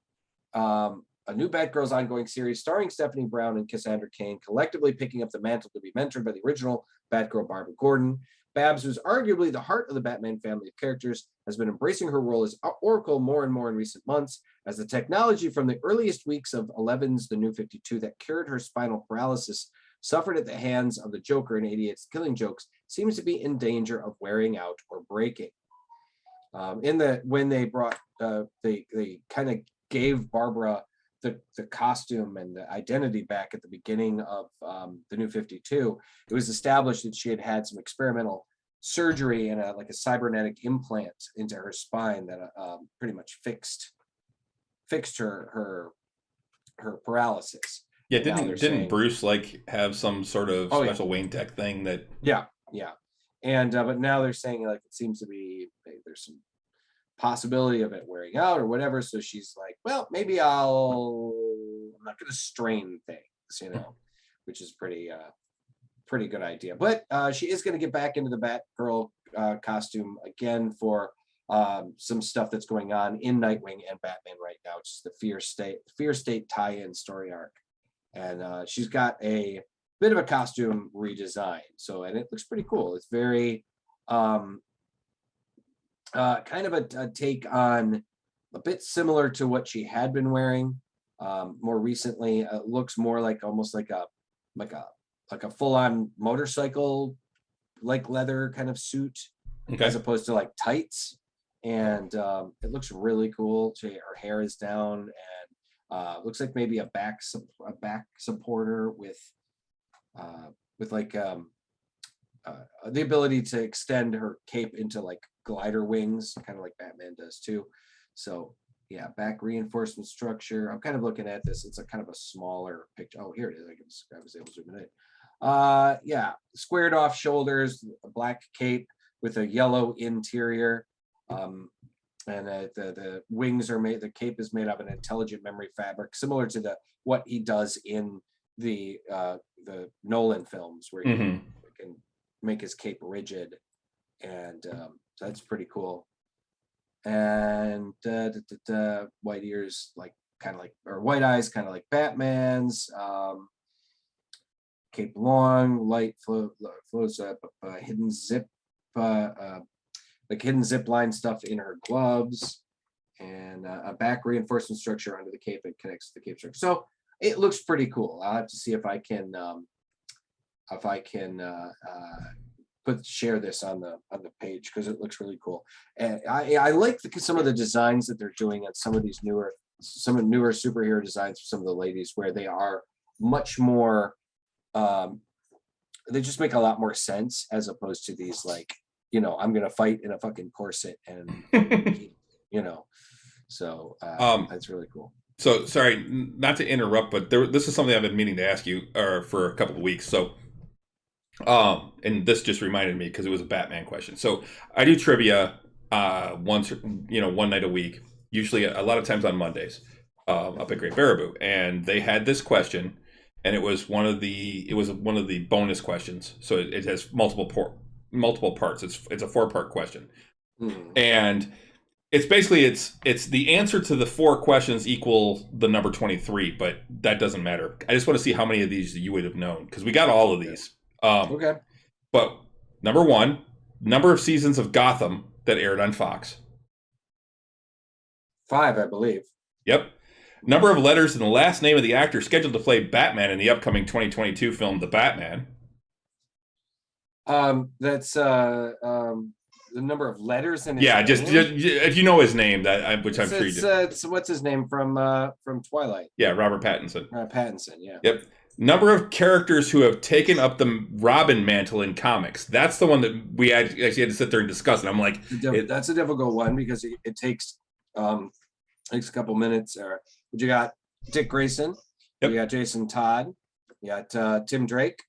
a new Batgirl's ongoing series starring Stephanie Brown and Cassandra Cain, collectively picking up the mantle to be mentored by the original Batgirl Barbara Gordon. Babs, who's arguably the heart of the Batman family of characters, has been embracing her role as Oracle more and more in recent months, as the technology from the earliest weeks of Eleven's The New 52 that cured her spinal paralysis suffered at the hands of the Joker in 88's Killing Jokes seems to be in danger of wearing out or breaking. When they brought, they kind of gave Barbara the costume and the identity back at the beginning of the New 52, it was established that she had had some experimental surgery and a cybernetic implant into her spine that pretty much fixed her paralysis. Yeah, didn't Bruce have some sort of special Wayne Tech thing that? Yeah. And but now they're saying it seems to be there's some possibility of it wearing out or whatever. So she's like, well, maybe I'm not going to strain things, which is pretty good idea. But she is going to get back into the Batgirl costume again for some stuff that's going on in Nightwing and Batman right now. It's the Fear State tie-in story arc. And she's got a bit of a costume redesign. And it looks pretty cool. It's very kind of a take on a bit similar to what she had been wearing more recently. It looks more almost like a full-on motorcycle leather kind of suit, as opposed to tights. And it looks really cool. Her hair is down, and looks like maybe a back supporter with the ability to extend her cape into glider wings, kind of like Batman does too. So yeah, back reinforcement structure. I'm kind of looking at this. It's a kind of a smaller picture. Oh, here it is. I was able to zoom in. Yeah, squared off shoulders, a black cape with a yellow interior. And the wings are made. The cape is made of an intelligent memory fabric, similar to what he does in the Nolan films, where he can make his cape rigid, and that's pretty cool. And white ears, or white eyes, kind of like Batman's. Cape long, light flows up, hidden zip, hidden zip line stuff in her gloves, and a back reinforcement structure under the cape that connects to the cape structure. So it looks pretty cool. I'll have to see if I can share this on the page, because it looks really cool. And I like some of the designs that they're doing on some of these newer superhero designs for some of the ladies, where they are much more they just make a lot more sense, as opposed to these I'm gonna fight in a fucking corset and so that's really cool. So sorry, not to interrupt, but this is something I've been meaning to ask you for a couple of weeks. So and this just reminded me, because it was a Batman question. So I do trivia once, one night a week, usually a lot of times on Mondays, up at Great Baraboo, and they had this question, and it was one of the bonus questions. So it has multiple parts. It's a 4-part question, and it's basically it's the answer to the 4 questions equal the number 23, but that doesn't matter. I just want to see how many of these you would have known, because we got all of these. Okay. But number 1, number of seasons of Gotham that aired on Fox. 5, I believe. Yep. Number of letters in the last name of the actor scheduled to play Batman in the upcoming 2022 film The Batman. That's the number of letters in his name? Just if you know his name, which I'm sure you do. It's what's his name from Twilight? Yeah, Robert Pattinson. Pattinson, yeah. Yep. Number of characters who have taken up the Robin mantle in comics. That's the one that we actually had to sit there and discuss. And I'm like, that's a difficult one, because it takes a couple minutes. But you got Dick Grayson, you got Jason Todd, you got Tim Drake,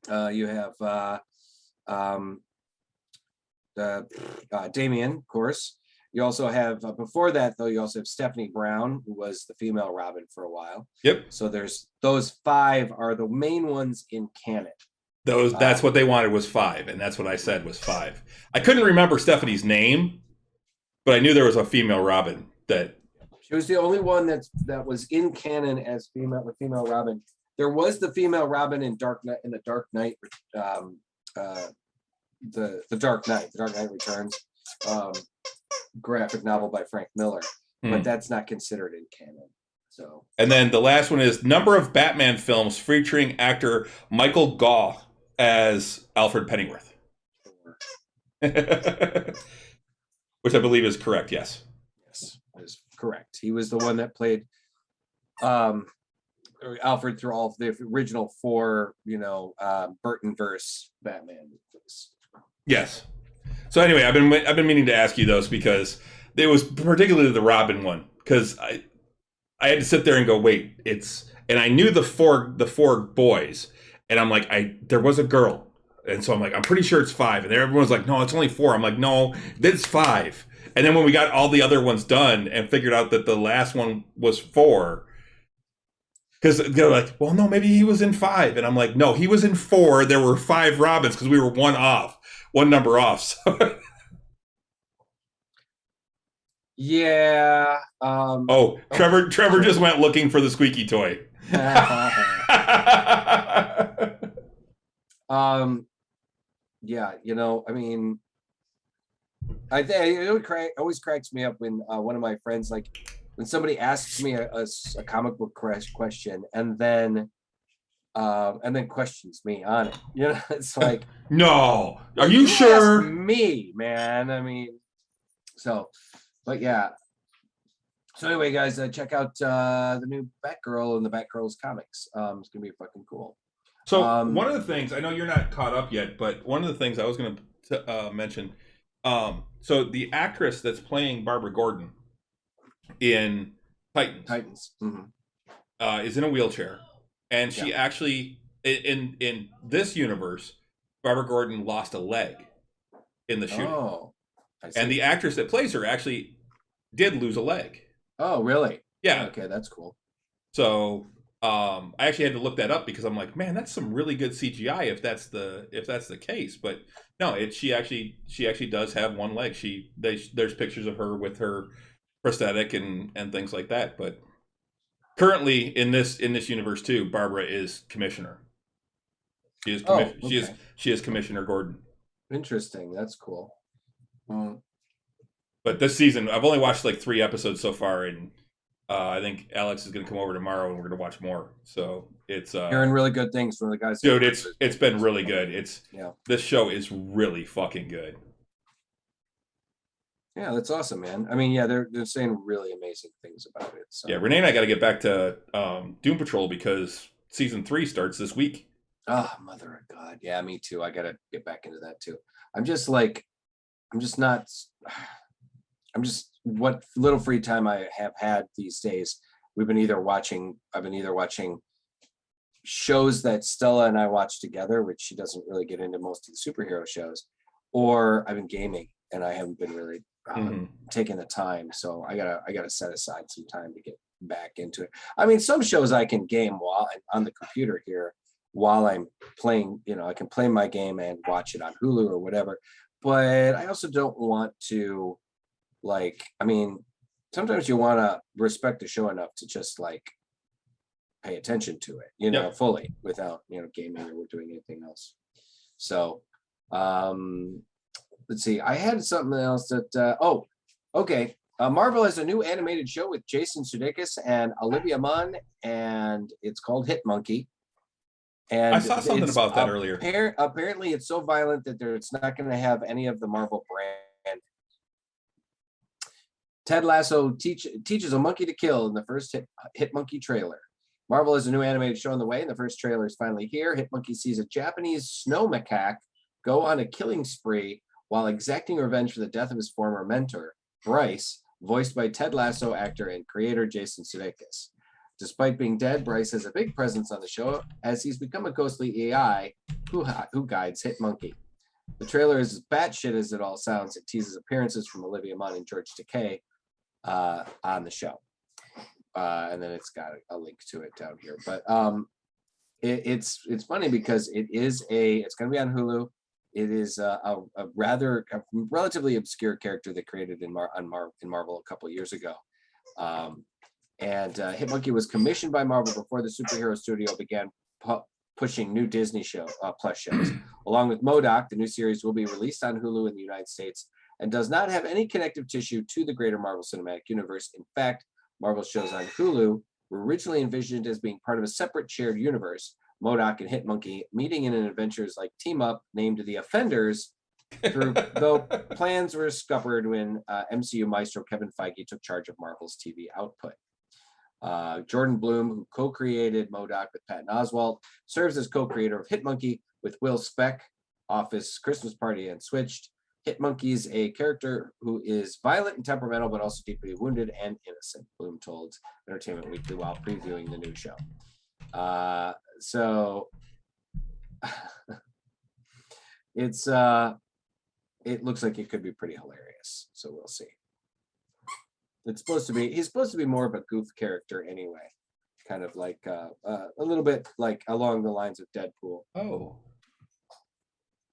you have Damian, of course. You also have before that, though, you also have Stephanie Brown, who was the female Robin for a while. Yep. So there's those 5 are the main ones in canon. That's what they wanted, was 5, and that's what I said was 5. I couldn't remember Stephanie's name, but I knew there was a female Robin that She was the only one that was in canon as female Robin. There was the female Robin in the Dark Knight, the Dark Knight Returns, graphic novel by Frank Miller, but that's not considered in canon. So, and then the last one is number of Batman films featuring actor Michael Gough as Alfred Pennyworth, which I believe is correct. Yes, that is correct. He was the one that played Alfred through all of the original 4, Burton verse Batman movies. Yes. So anyway, I've been meaning to ask you those because it was particularly the Robin one, because I had to sit there and go, wait, and I knew the four boys, and I'm like, there was a girl, and so I'm like, I'm pretty sure it's 5, and everyone's like, no, it's only 4. I'm like, no, it's 5. And then when we got all the other ones done and figured out that the last one was 4, because they're like, well, no, maybe he was in 5, and I'm like, no, he was in 4. There were 5 Robins because we were one number off. So. Yeah. Trevor just went looking for the squeaky toy. Yeah, I mean, it always cracks me up when one of my friends, like, when somebody asks me a comic book question and then questions me on it. It's like, no, are you sure? Me, man. I mean, but yeah. So anyway, guys, check out the new Batgirl and the Batgirls comics. It's gonna be fucking cool. So one of the things, I know you're not caught up yet, but one of the things I was going to mention, so the actress that's playing Barbara Gordon in Titans is in a wheelchair, and she actually, in this universe, Barbara Gordon lost a leg in the shooting. Oh, and the actress that plays her actually did lose a leg. Oh, really? Yeah. Okay, that's cool. So I actually had to look that up because I'm like, man, that's some really good CGI if that's the case. But no, she actually does have one leg. There's pictures of her with her prosthetic and things like that. But currently in this universe too, Barbara is Commissioner. She is Commissioner Gordon. Interesting. That's cool. But this season, I've only watched like 3 episodes so far, and I think Alex is going to come over tomorrow, and we're going to watch more. So it's hearing really good things from the guys. Dude, it's been really good. This show is really fucking good. Yeah, that's awesome, man. I mean, yeah, they're saying really amazing things about it. So. Yeah, Renee and I got to get back to Doom Patrol because season 3 starts this week. Oh, mother of God. Yeah, me too. I got to get back into that too. What little free time I have had these days, I've been either watching shows that Stella and I watch together, which she doesn't really get into most of the superhero shows, or I've been gaming and I haven't been really taking the time. So I gotta set aside some time to get back into it. I mean, some shows I can game while on the computer here while I'm playing, I can play my game and watch it on Hulu or whatever. But I also don't want to, sometimes you want to respect the show enough to just pay attention to it, fully without, gaming or doing anything else. So, let's see. I had something else that, okay. Marvel has a new animated show with Jason Sudeikis and Olivia Munn, and it's called Hit Monkey. And I saw something about that earlier. Apparently, it's so violent that it's not going to have any of the Marvel brand. Ted Lasso teaches a monkey to kill in the first Hit Monkey trailer. Marvel has a new animated show on the way, and the first trailer is finally here. Hit Monkey sees a Japanese snow macaque go on a killing spree while exacting revenge for the death of his former mentor, Bryce, voiced by Ted Lasso actor and creator Jason Sudeikis. Despite being dead, Bryce has a big presence on the show as he's become a ghostly AI who guides Hit Monkey. The trailer is as batshit as it all sounds. It teases appearances from Olivia Munn and George Takei on the show. And then it's got a link to it down here. But it's funny because it's going to be on Hulu. It is a relatively obscure character they created in Marvel a couple of years ago. And Hitmonkey was commissioned by Marvel before the superhero studio began pushing new Disney Plus shows. Along with MODOK, the new series will be released on Hulu in the United States and does not have any connective tissue to the greater Marvel Cinematic Universe. In fact, Marvel shows on Hulu were originally envisioned as being part of a separate shared universe, MODOK and Hitmonkey meeting in an adventures like team up named The Offenders, though plans were scuppered when MCU maestro Kevin Feige took charge of Marvel's TV output. Jordan Bloom, who co-created MODOK with Patton Oswalt, serves as co-creator of Hitmonkey with Will Speck, Office, Christmas Party, and Switched. Hitmonkey's a character who is violent and temperamental, but also deeply wounded and innocent, Bloom told Entertainment Weekly while previewing the new show. So it's it looks like it could be pretty hilarious. So we'll see. He's supposed to be more of a goof character anyway, kind of like a little bit like along the lines of Deadpool. Oh,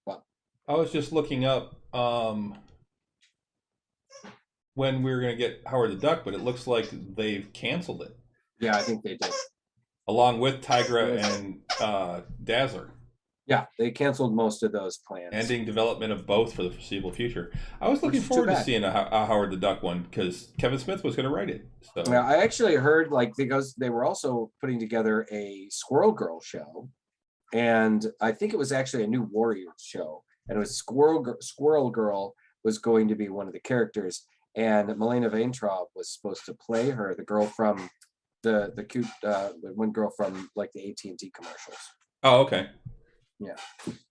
well, I was just looking up when we were going to get Howard the Duck, but it looks like they've canceled it. Yeah, I think they did. Along with Tigra and Dazzler. Yeah, they canceled most of those plans. Ending development of both for the foreseeable future. I was looking forward to seeing a Howard the Duck one because Kevin Smith was going to write it. So yeah, I actually heard because they were also putting together a Squirrel Girl show, and I think it was actually a new Warriors show, and it was Squirrel Girl was going to be one of the characters, and Milena Vaintrub was supposed to play her, the girl from the cute one girl from like the AT&T commercials. Oh, okay. Yeah.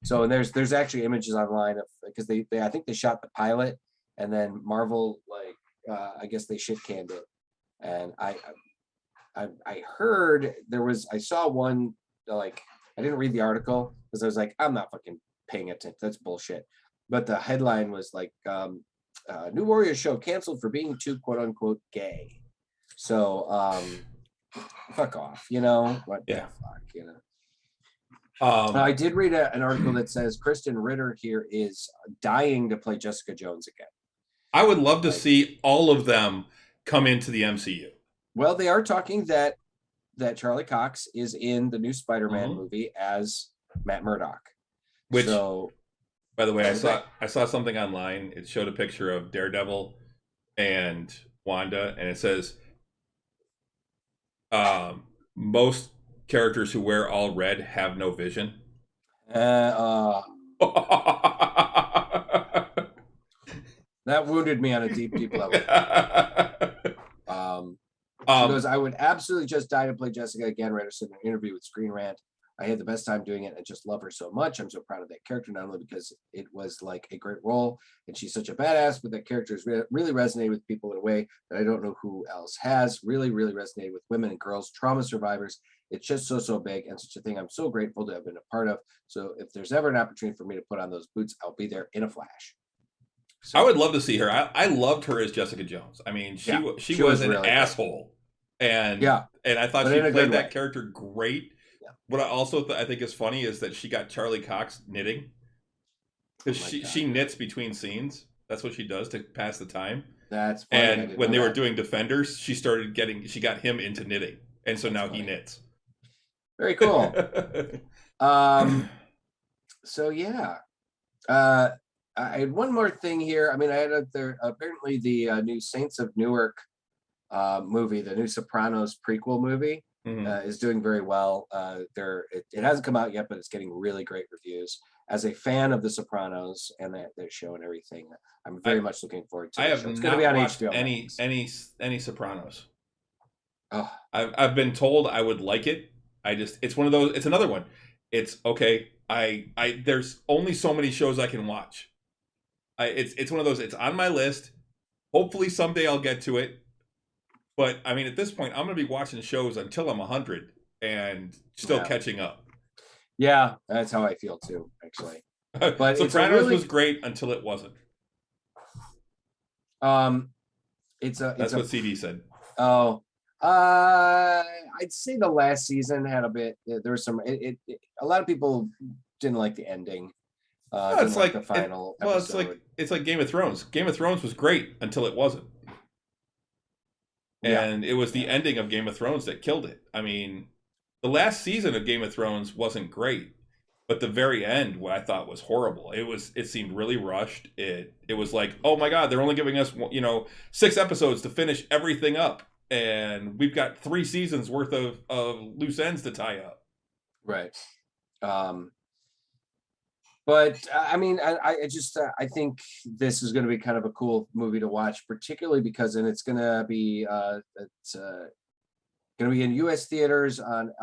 So there's actually images online of because they I think they shot the pilot and then Marvel I guess they shit canned it, and I heard I saw one I didn't read the article because I was like, I'm not fucking paying attention, that's bullshit, but the headline was like new Warriors show canceled for being too quote unquote gay. So fuck off, what the fuck, I did read an article that says Kristen Ritter here is dying to play Jessica Jones again. I would love to see all of them come into the MCU. Well, they are talking that Charlie Cox is in the new Spider-Man movie as Matt Murdock. Which, by the way, I saw something online. It showed a picture of Daredevil and Wanda, and it says most characters who wear all red have no vision. That wounded me on a deep level. She goes, I would absolutely just die to play Jessica again. Read in an interview with Screen Rant. I had the best time doing it and just love her so much. I'm so proud of that character, not only because it was like a great role and she's such a badass, but that character has really resonated with people in a way that I don't know who else has. Really resonated with women and girls, trauma survivors. It's just so big and such a thing I'm so grateful to have been a part of. So if there's ever an opportunity for me to put on those boots, I'll be there in a flash. So, I would love to see her. I loved her as Jessica Jones. I mean, she was an really asshole. And I thought she played that character great. Yeah. What I also I think is funny is that she got Charlie Cox knitting. Because she knits between scenes. That's what she does to pass the time. That's funny. And when they were doing Defenders, she got him into knitting. And so now he knits. Very cool. So yeah. I had one more thing here. I mean, I had apparently the new Saints of Newark movie, the new Sopranos prequel movie, is doing very well. It hasn't come out yet, but it's getting really great reviews. As a fan of the Sopranos and their show and everything, I'm very much looking forward to it. It's going to be on HBO. Any Sopranos. Oh. I've been told I would like it. It's one of those. It's another one. It's okay. There's only so many shows I can watch. It's one of those. It's on my list. Hopefully someday I'll get to it. But I mean, at this point, I'm going to be watching shows until I'm 100 and still catching up. Yeah, that's how I feel too, actually. But Sopranos was great until it wasn't. That's what CD said. Oh, I'd say the last season had a bit. There was some. A lot of people didn't like the ending. It's like the final. Episode. It's like Game of Thrones. Game of Thrones was great until it wasn't. And it was the ending of Game of Thrones that killed it. I mean, the last season of Game of Thrones wasn't great, but the very end, what I thought was horrible. It seemed really rushed. It was like, oh my God, they're only giving us 6 episodes to finish everything up, and we've got 3 seasons worth of loose ends to tie up. Right. But I mean, I think this is going to be kind of a cool movie to watch, particularly because it's going to be in U.S. theaters on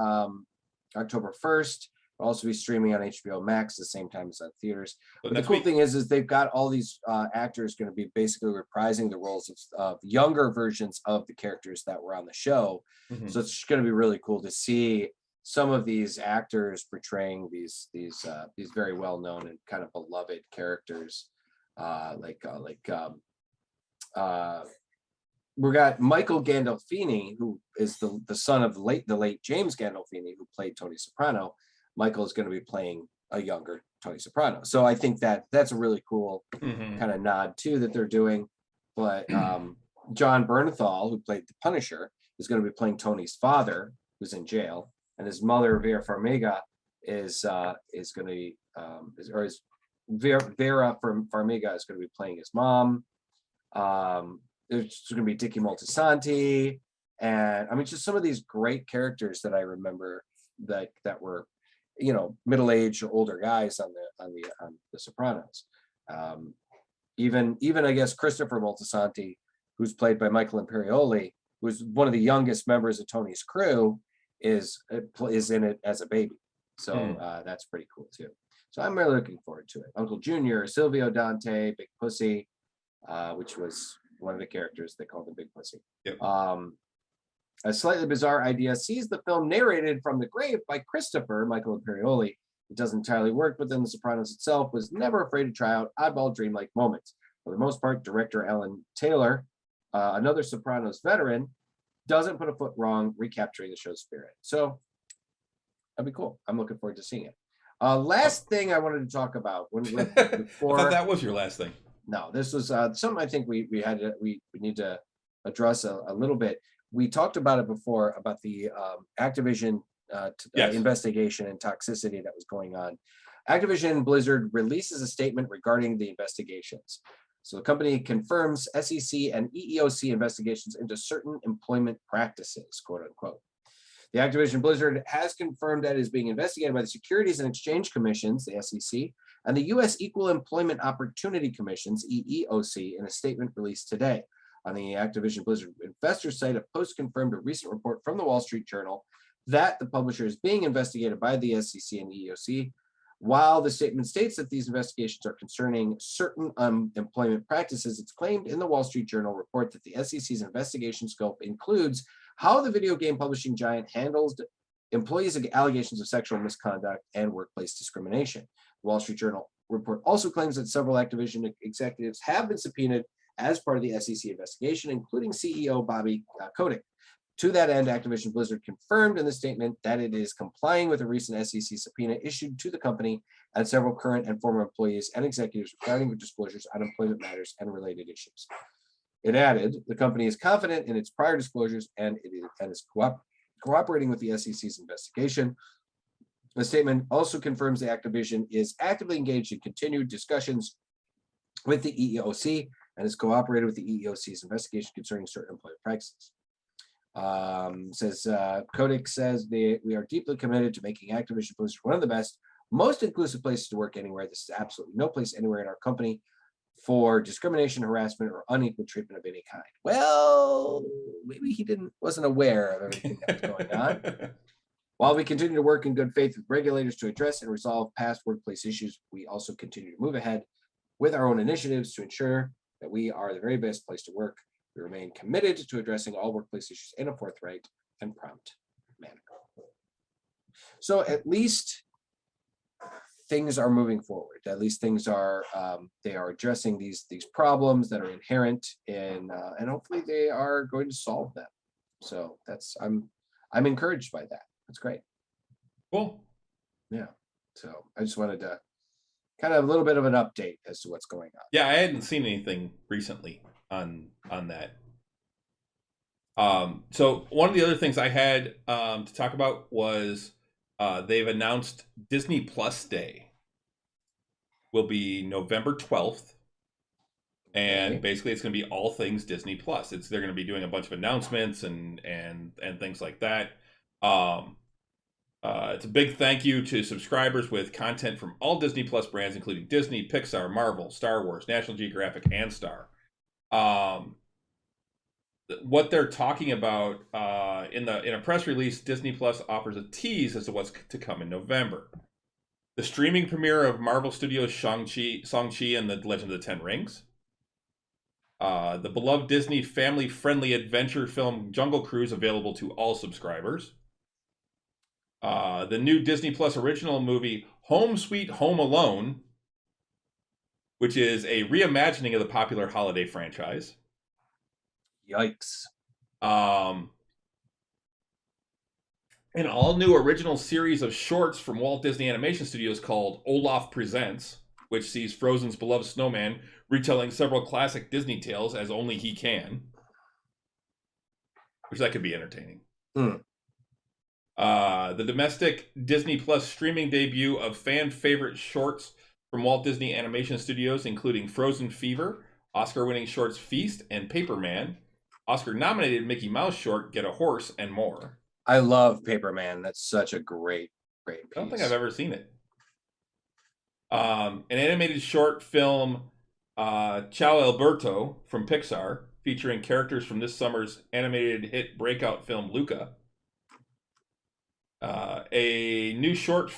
October 1st. It'll also be streaming on HBO Max at the same time as on theaters. But the cool thing is they've got all these actors going to be basically reprising the roles of younger versions of the characters that were on the show. Mm-hmm. So it's going to be really cool to see some of these actors portraying these very well known and kind of beloved characters, we got Michael Gandolfini, who is the son of the late James Gandolfini, who played Tony Soprano. Michael is going to be playing a younger Tony Soprano, so I think that's a really cool kind of nod too that they're doing. But John Bernthal, who played the Punisher, is going to be playing Tony's father, who's in jail. And his mother, Vera Farmiga, is going to be, Vera Farmiga is going to be playing his mom. There's going to be Dickie Moltisanti, and I mean, just some of these great characters that I remember that were, middle-aged or older guys on the Sopranos. Even I guess Christopher Moltisanti, who's played by Michael Imperioli, who's one of the youngest members of Tony's crew, is in it as a baby. So that's pretty cool too. So I'm really looking forward to it. Uncle Junior, Silvio Dante, Big Pussy, which was one of the characters they called him Big Pussy. Yep. A slightly bizarre idea sees the film narrated from the grave by Christopher, Michael Imperioli. It doesn't entirely work, but then The Sopranos itself was never afraid to try out oddball dreamlike moments. For the most part, director Alan Taylor, another Sopranos veteran, doesn't put a foot wrong recapturing the show's spirit. So that'd be cool. I'm looking forward to seeing it. Last thing I wanted to talk about before I thought that was your last thing. No, this was something I think we need to address a little bit. We talked about it before about the Activision investigation and toxicity that was going on. Activision Blizzard releases a statement regarding the investigations. So the company confirms SEC and EEOC investigations into certain employment practices, quote unquote. The Activision Blizzard has confirmed that it is being investigated by the Securities and Exchange Commissions, the SEC, and the U.S. Equal Employment Opportunity Commissions, EEOC, in a statement released today. On the Activision Blizzard investor site, a post confirmed a recent report from the Wall Street Journal that the publisher is being investigated by the SEC and EEOC. While the statement states that these investigations are concerning certain employment practices, it's claimed in the Wall Street Journal report that the SEC's investigation scope includes how the video game publishing giant handles employees' allegations of sexual misconduct and workplace discrimination. The Wall Street Journal report also claims that several Activision executives have been subpoenaed as part of the SEC investigation, including CEO Bobby Kotick. To that end, Activision Blizzard confirmed in the statement that it is complying with a recent SEC subpoena issued to the company and several current and former employees and executives regarding disclosures on employment matters and related issues. It added, the company is confident in its prior disclosures and is cooperating with the SEC's investigation. The statement also confirms that Activision is actively engaged in continued discussions with the EEOC and has cooperated with the EEOC's investigation concerning certain employment practices. Kotick says we are deeply committed to making Activision Blizzard one of the best, most inclusive places to work anywhere. This is absolutely no place anywhere in our company for discrimination, harassment, or unequal treatment of any kind. Well, maybe he wasn't aware of everything that was going on. While we continue to work in good faith with regulators to address and resolve past workplace issues, we also continue to move ahead with our own initiatives to ensure that we are the very best place to work. We remain committed to addressing all workplace issues in a forthright and prompt manner. So at least things are moving forward. At least things are they are addressing these problems that are inherent in, and hopefully they are going to solve them. So I'm encouraged by that. That's great. Cool. Yeah. So I just wanted to kind of a little bit of an update as to what's going on. Yeah, I hadn't seen anything recently on that. So one of the other things I had to talk about was they've announced Disney Plus Day will be November 12th. And basically, it's going to be all things Disney Plus. They're going to be doing a bunch of announcements and things like that. It's a big thank you to subscribers with content from all Disney Plus brands, including Disney, Pixar, Marvel, Star Wars, National Geographic, and Star. What they're talking about in a press release, Disney Plus offers a tease as to what's to come in November. The streaming premiere of Marvel Studios' Shang-Chi and the Legend of the Ten Rings. The beloved Disney family-friendly adventure film Jungle Cruise available to all subscribers. The new Disney Plus original movie Home Sweet Home Alone, which is a reimagining of the popular holiday franchise. Yikes. An all-new original series of shorts from Walt Disney Animation Studios called Olaf Presents, which sees Frozen's beloved snowman retelling several classic Disney tales as only he can. Which that could be entertaining. The domestic Disney Plus streaming debut of fan favorite shorts from Walt Disney Animation Studios, including Frozen Fever, Oscar-winning shorts Feast, and Paperman. Oscar-nominated Mickey Mouse short Get a Horse, and more. I love Paperman. That's such a great piece. I don't think I've ever seen it. An animated short film, Ciao Alberto, from Pixar, featuring characters from this summer's animated hit breakout film Luca. A new short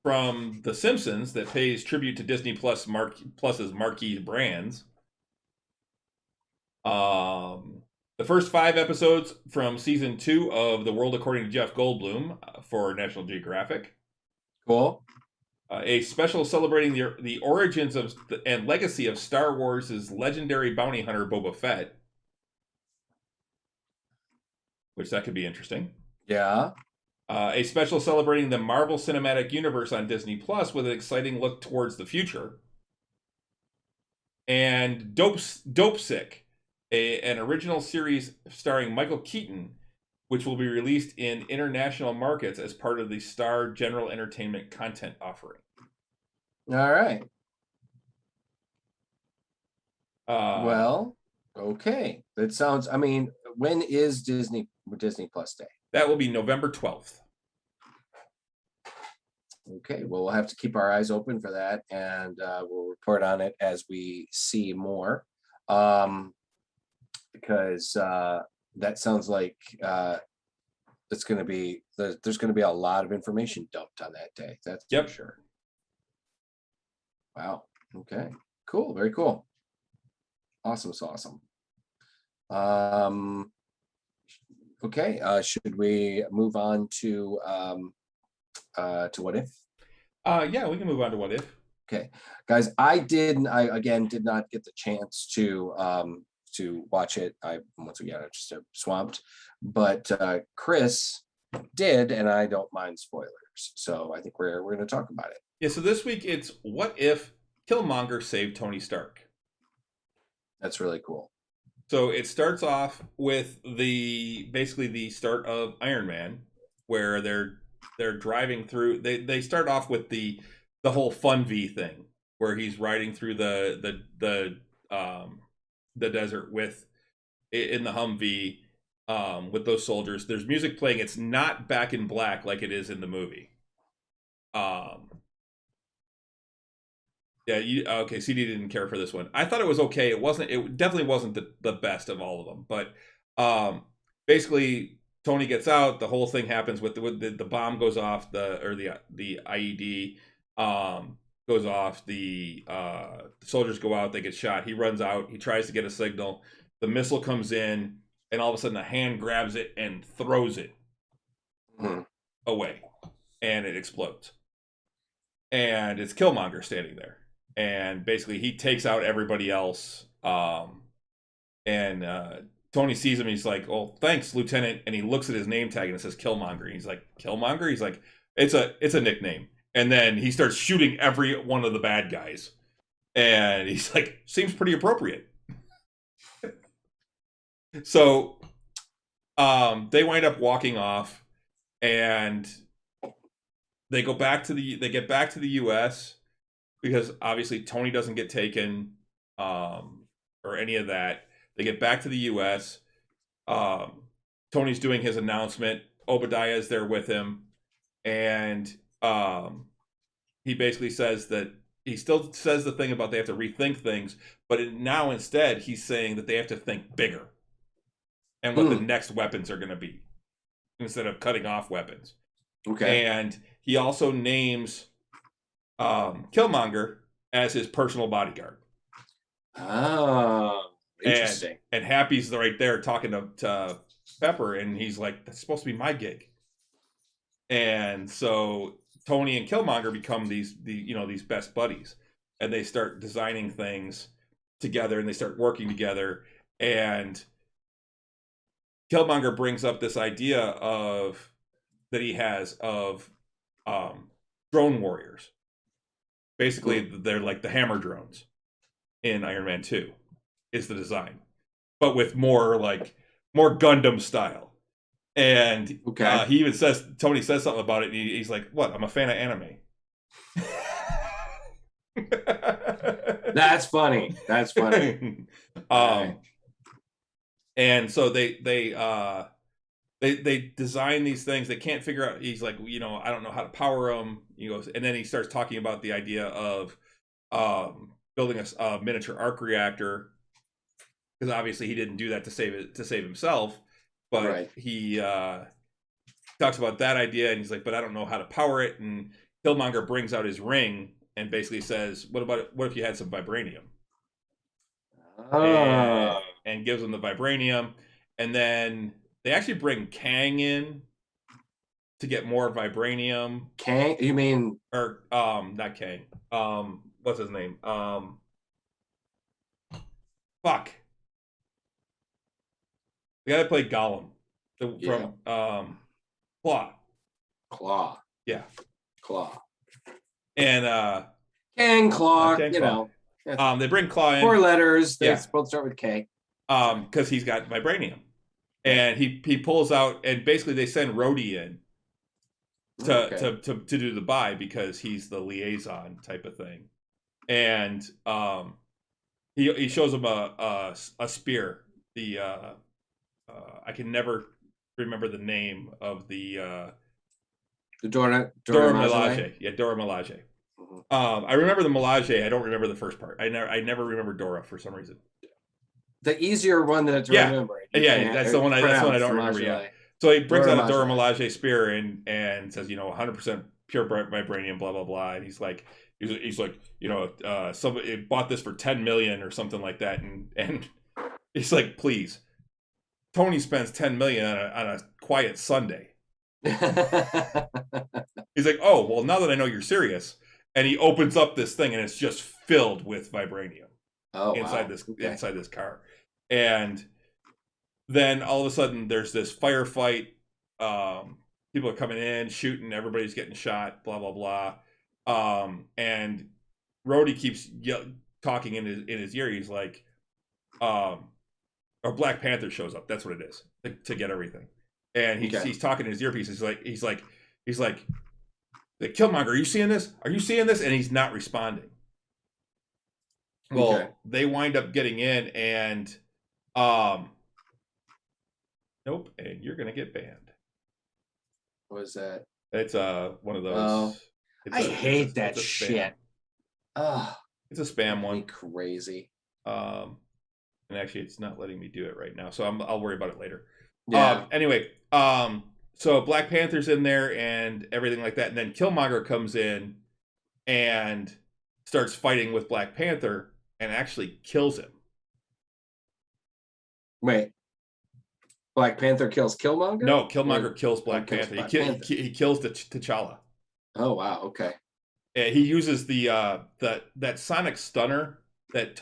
from The Simpsons that pays tribute to Disney Plus's marquee brands. The first 5 episodes from season 2 of The World According to Jeff Goldblum for National Geographic. Cool. A special celebrating the origins of and legacy of Star Wars' legendary bounty hunter Boba Fett. Which that could be interesting. Yeah. A special celebrating the Marvel Cinematic Universe on Disney Plus with an exciting look towards the future. And Dope Sick, an original series starring Michael Keaton, which will be released in international markets as part of the Star General Entertainment content offering. All right. Well, okay. That sounds, I mean, when is Disney Plus Day? That will be November 12th. Okay, well, we'll have to keep our eyes open for that, and we'll report on it as we see more. Because that sounds like it's going to be, there's going to be a lot of information dumped on that day. That's for sure. Wow. Okay. Cool. Very cool. Awesome. Okay. Should we move on to What If? Yeah, we can move on to What If. Okay, guys. I did not get the chance to watch it. Once again, I just swamped, but Chris did, and I don't mind spoilers. So I think we're going to talk about it. Yeah. So this week it's What If Killmonger saved Tony Stark. That's really cool. So it starts off with basically the start of Iron Man, where they're driving through. They start off with the whole Fun V thing, where he's riding through the desert in the Humvee with those soldiers. There's music playing. It's not Back in Black like it is in the movie. Yeah, okay, CD didn't care for this one. I thought it was okay. It definitely wasn't the best of all of them. But basically, Tony gets out. The whole thing happens with the bomb goes off, the IED goes off. The soldiers go out. They get shot. He runs out. He tries to get a signal. The missile comes in, and all of a sudden, a hand grabs it and throws it away, and it explodes. And it's Killmonger standing there. And basically, he takes out everybody else. And Tony sees him. He's like, "Oh, thanks, Lieutenant." And he looks at his name tag and it says Killmonger. He's like, "Killmonger?" He's like, "It's a nickname." And then he starts shooting every one of the bad guys. And he's like, "Seems pretty appropriate." So They wind up walking off, and they get back to the U.S. because obviously Tony doesn't get taken, or any of that. They get back to the U.S. Tony's doing his announcement. Obadiah is there with him, and he basically says that he still says the thing about they have to rethink things, but now instead he's saying that they have to think bigger and what the next weapons are going to be instead of cutting off weapons. Okay. And he also names Killmonger as his personal bodyguard. Oh, interesting. And Happy's right there talking to Pepper, and he's like, "That's supposed to be my gig." And so Tony and Killmonger become these best buddies, and they start designing things together, and they start working together. And Killmonger brings up this idea that he has of drone warriors. Basically, they're like the hammer drones in Iron Man 2 is the design, but with more Gundam style. And he even says, Tony says something about it, and he's like, "What? I'm a fan of anime." That's funny. That's funny. And so they design these things. They can't figure out. He's like, I don't know how to power them. He goes, and then he starts talking about the idea of building a miniature arc reactor, because obviously he didn't do that to save himself, but he talks about that idea, and he's like, "But I don't know how to power it." And Killmonger brings out his ring and basically says, "What if you had some vibranium?" And gives him the vibranium, and then they actually bring Kang in to get more vibranium. Kang? You mean? Or not Kang. What's his name? Fuck. The guy that played Gollum from Claw. Claw. Yeah. Claw. And Kang Claw. You know. They bring Claw in. 4 letters. They both start with K. Because he's got vibranium, and he pulls out, and basically they send Rhodey in to do the buy, because he's the liaison type of thing, and he shows him a spear. The I can never remember the name of the Dora Milaje. Yeah, Dora Milaje. I remember the Milaje. I don't remember the first part. I never remember Dora for some reason. The easier one to remember. That's the one. That's the one I don't remember. Yeah. So he brings out a Dora Milaje spear and says, 100% pure vibranium, blah blah blah. And he's like, somebody bought this for 10 million or something like that, and he's like, please. Tony spends 10 million on a quiet Sunday. He's like, oh well, now that I know you're serious, and he opens up this thing, and it's just filled with vibranium inside this car. And then all of a sudden there's this firefight. People are coming in, shooting, everybody's getting shot, blah blah blah. And Rhodey keeps talking in his ear. He's like, or Black Panther shows up. That's what it is, to get everything. And he's talking in his earpiece. He's like, Killmonger, are you seeing this? Are you seeing this? And he's not responding. Well, they wind up getting in, and nope, and you're gonna get banned. What is that? It's one of those. I hate that shit. It's a spam one. Crazy. And actually, it's not letting me do it right now, so I'll worry about it later. Yeah. Anyway, so Black Panther's in there and everything like that, and then Killmonger comes in and starts fighting with Black Panther and actually kills him. Wait. Black Panther kills Killmonger? No, Killmonger kills Black Panther. He kills T'Challa. Oh wow, okay. And he uses that sonic stunner that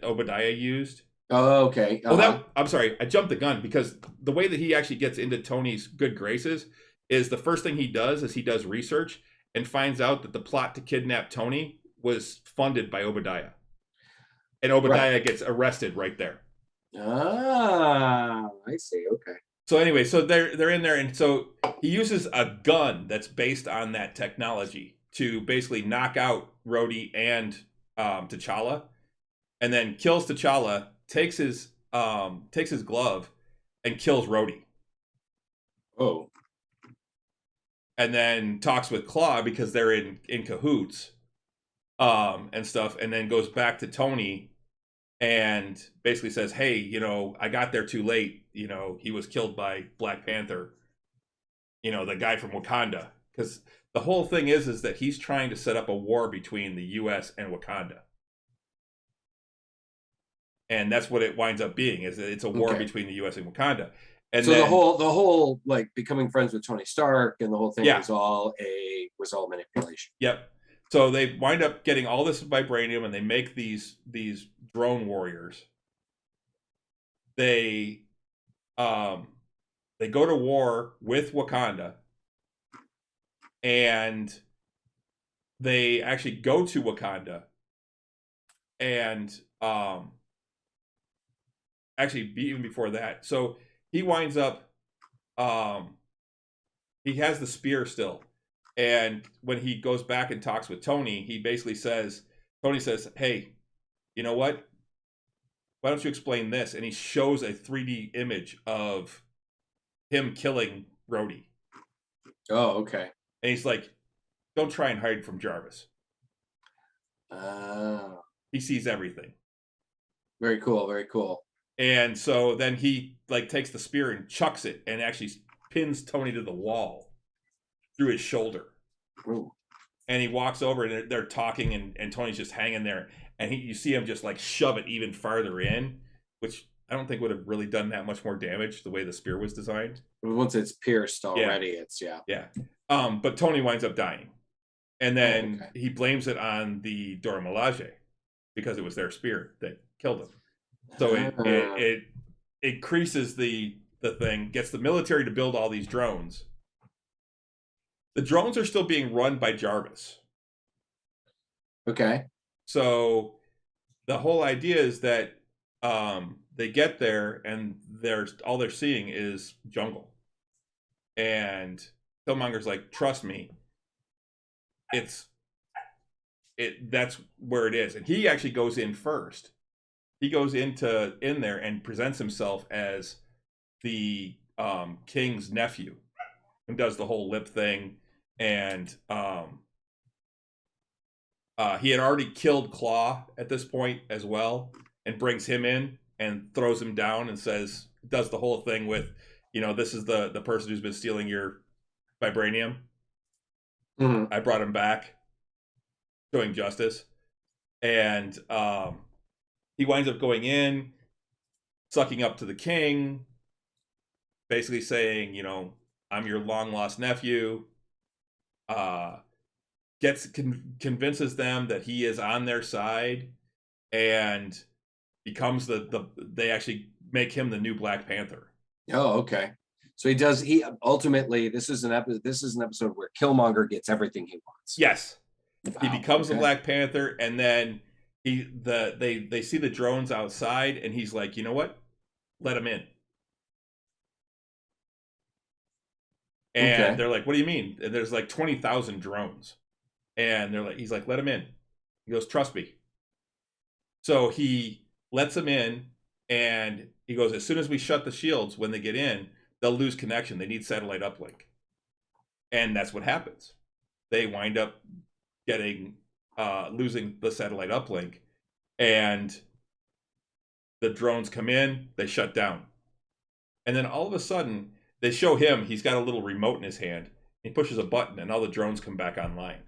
Obadiah used. Oh, okay. Well, I'm sorry, I jumped the gun, because the way that he actually gets into Tony's good graces is the first thing he does is he does research and finds out that the plot to kidnap Tony was funded by Obadiah. And Obadiah gets arrested right there. Ah, I see. Okay. So anyway, so they're in there, and so he uses a gun that's based on that technology to basically knock out Rhodey and T'Challa, and then kills T'Challa, takes his glove, and kills Rhodey. Oh. And then talks with Claw because they're in cahoots, and stuff, and then goes back to Tony and basically says, hey, you know, I got there too late. You know, he was killed by Black Panther, you know, the guy from Wakanda. Because the whole thing is that he's trying to set up a war between the U.S. and Wakanda. And that's what it winds up being, is that it's a war between the U.S. and Wakanda. And so then, the whole like becoming friends with Tony Stark and the whole thing was all manipulation. Yep. So they wind up getting all this vibranium, and they make these drone warriors. They go to war with Wakanda, and they actually go to Wakanda, and actually even before that. So he winds up, he has the spear still. And when he goes back and talks with Tony, he basically says, Tony says, hey, you know what? Why don't you explain this? And he shows a 3D image of him killing Rhodey. Oh, okay. And he's like, don't try and hide from Jarvis. He sees everything. Very cool, very cool. And so then he like takes the spear and chucks it and actually pins Tony to the wall through his shoulder. Ooh. And he walks over, and they're talking, and Tony's just hanging there. And you see him just like shove it even farther in, which I don't think would have really done that much more damage the way the spear was designed. Once it's pierced already, it's Yeah. But Tony winds up dying. And then he blames it on the Dora Milaje because it was their spear that killed him. So it increases the thing, gets the military to build all these drones. The drones are still being run by Jarvis. Okay. So the whole idea is that they get there, and all they're seeing is jungle. And Killmonger's like, trust me, that's where it is. And he actually goes in first. He goes in there and presents himself as the king's nephew, and does the whole lip thing. And he had already killed Claw at this point as well, and brings him in and throws him down and does the whole thing with, you know, this is the person who's been stealing your vibranium. Mm-hmm. I brought him back, showing justice. And he winds up going in, sucking up to the king, basically saying, you know, I'm your long lost nephew. Convinces them that he is on their side, and becomes they actually make him the new Black Panther. Oh, okay. So he ultimately, this is an episode where Killmonger gets everything he wants. Yes. Wow. He becomes the Black Panther, and then they see the drones outside, and he's like, you know what? Let him in. And they're like, what do you mean? And there's like 20,000 drones. And he's like, let him in. He goes, trust me. So he lets him in, and he goes, as soon as we shut the shields, when they get in, they'll lose connection. They need satellite uplink. And that's what happens. They wind up losing the satellite uplink, and the drones come in, they shut down. And then all of a sudden, they show him, he's got a little remote in his hand. He pushes a button, and all the drones come back online.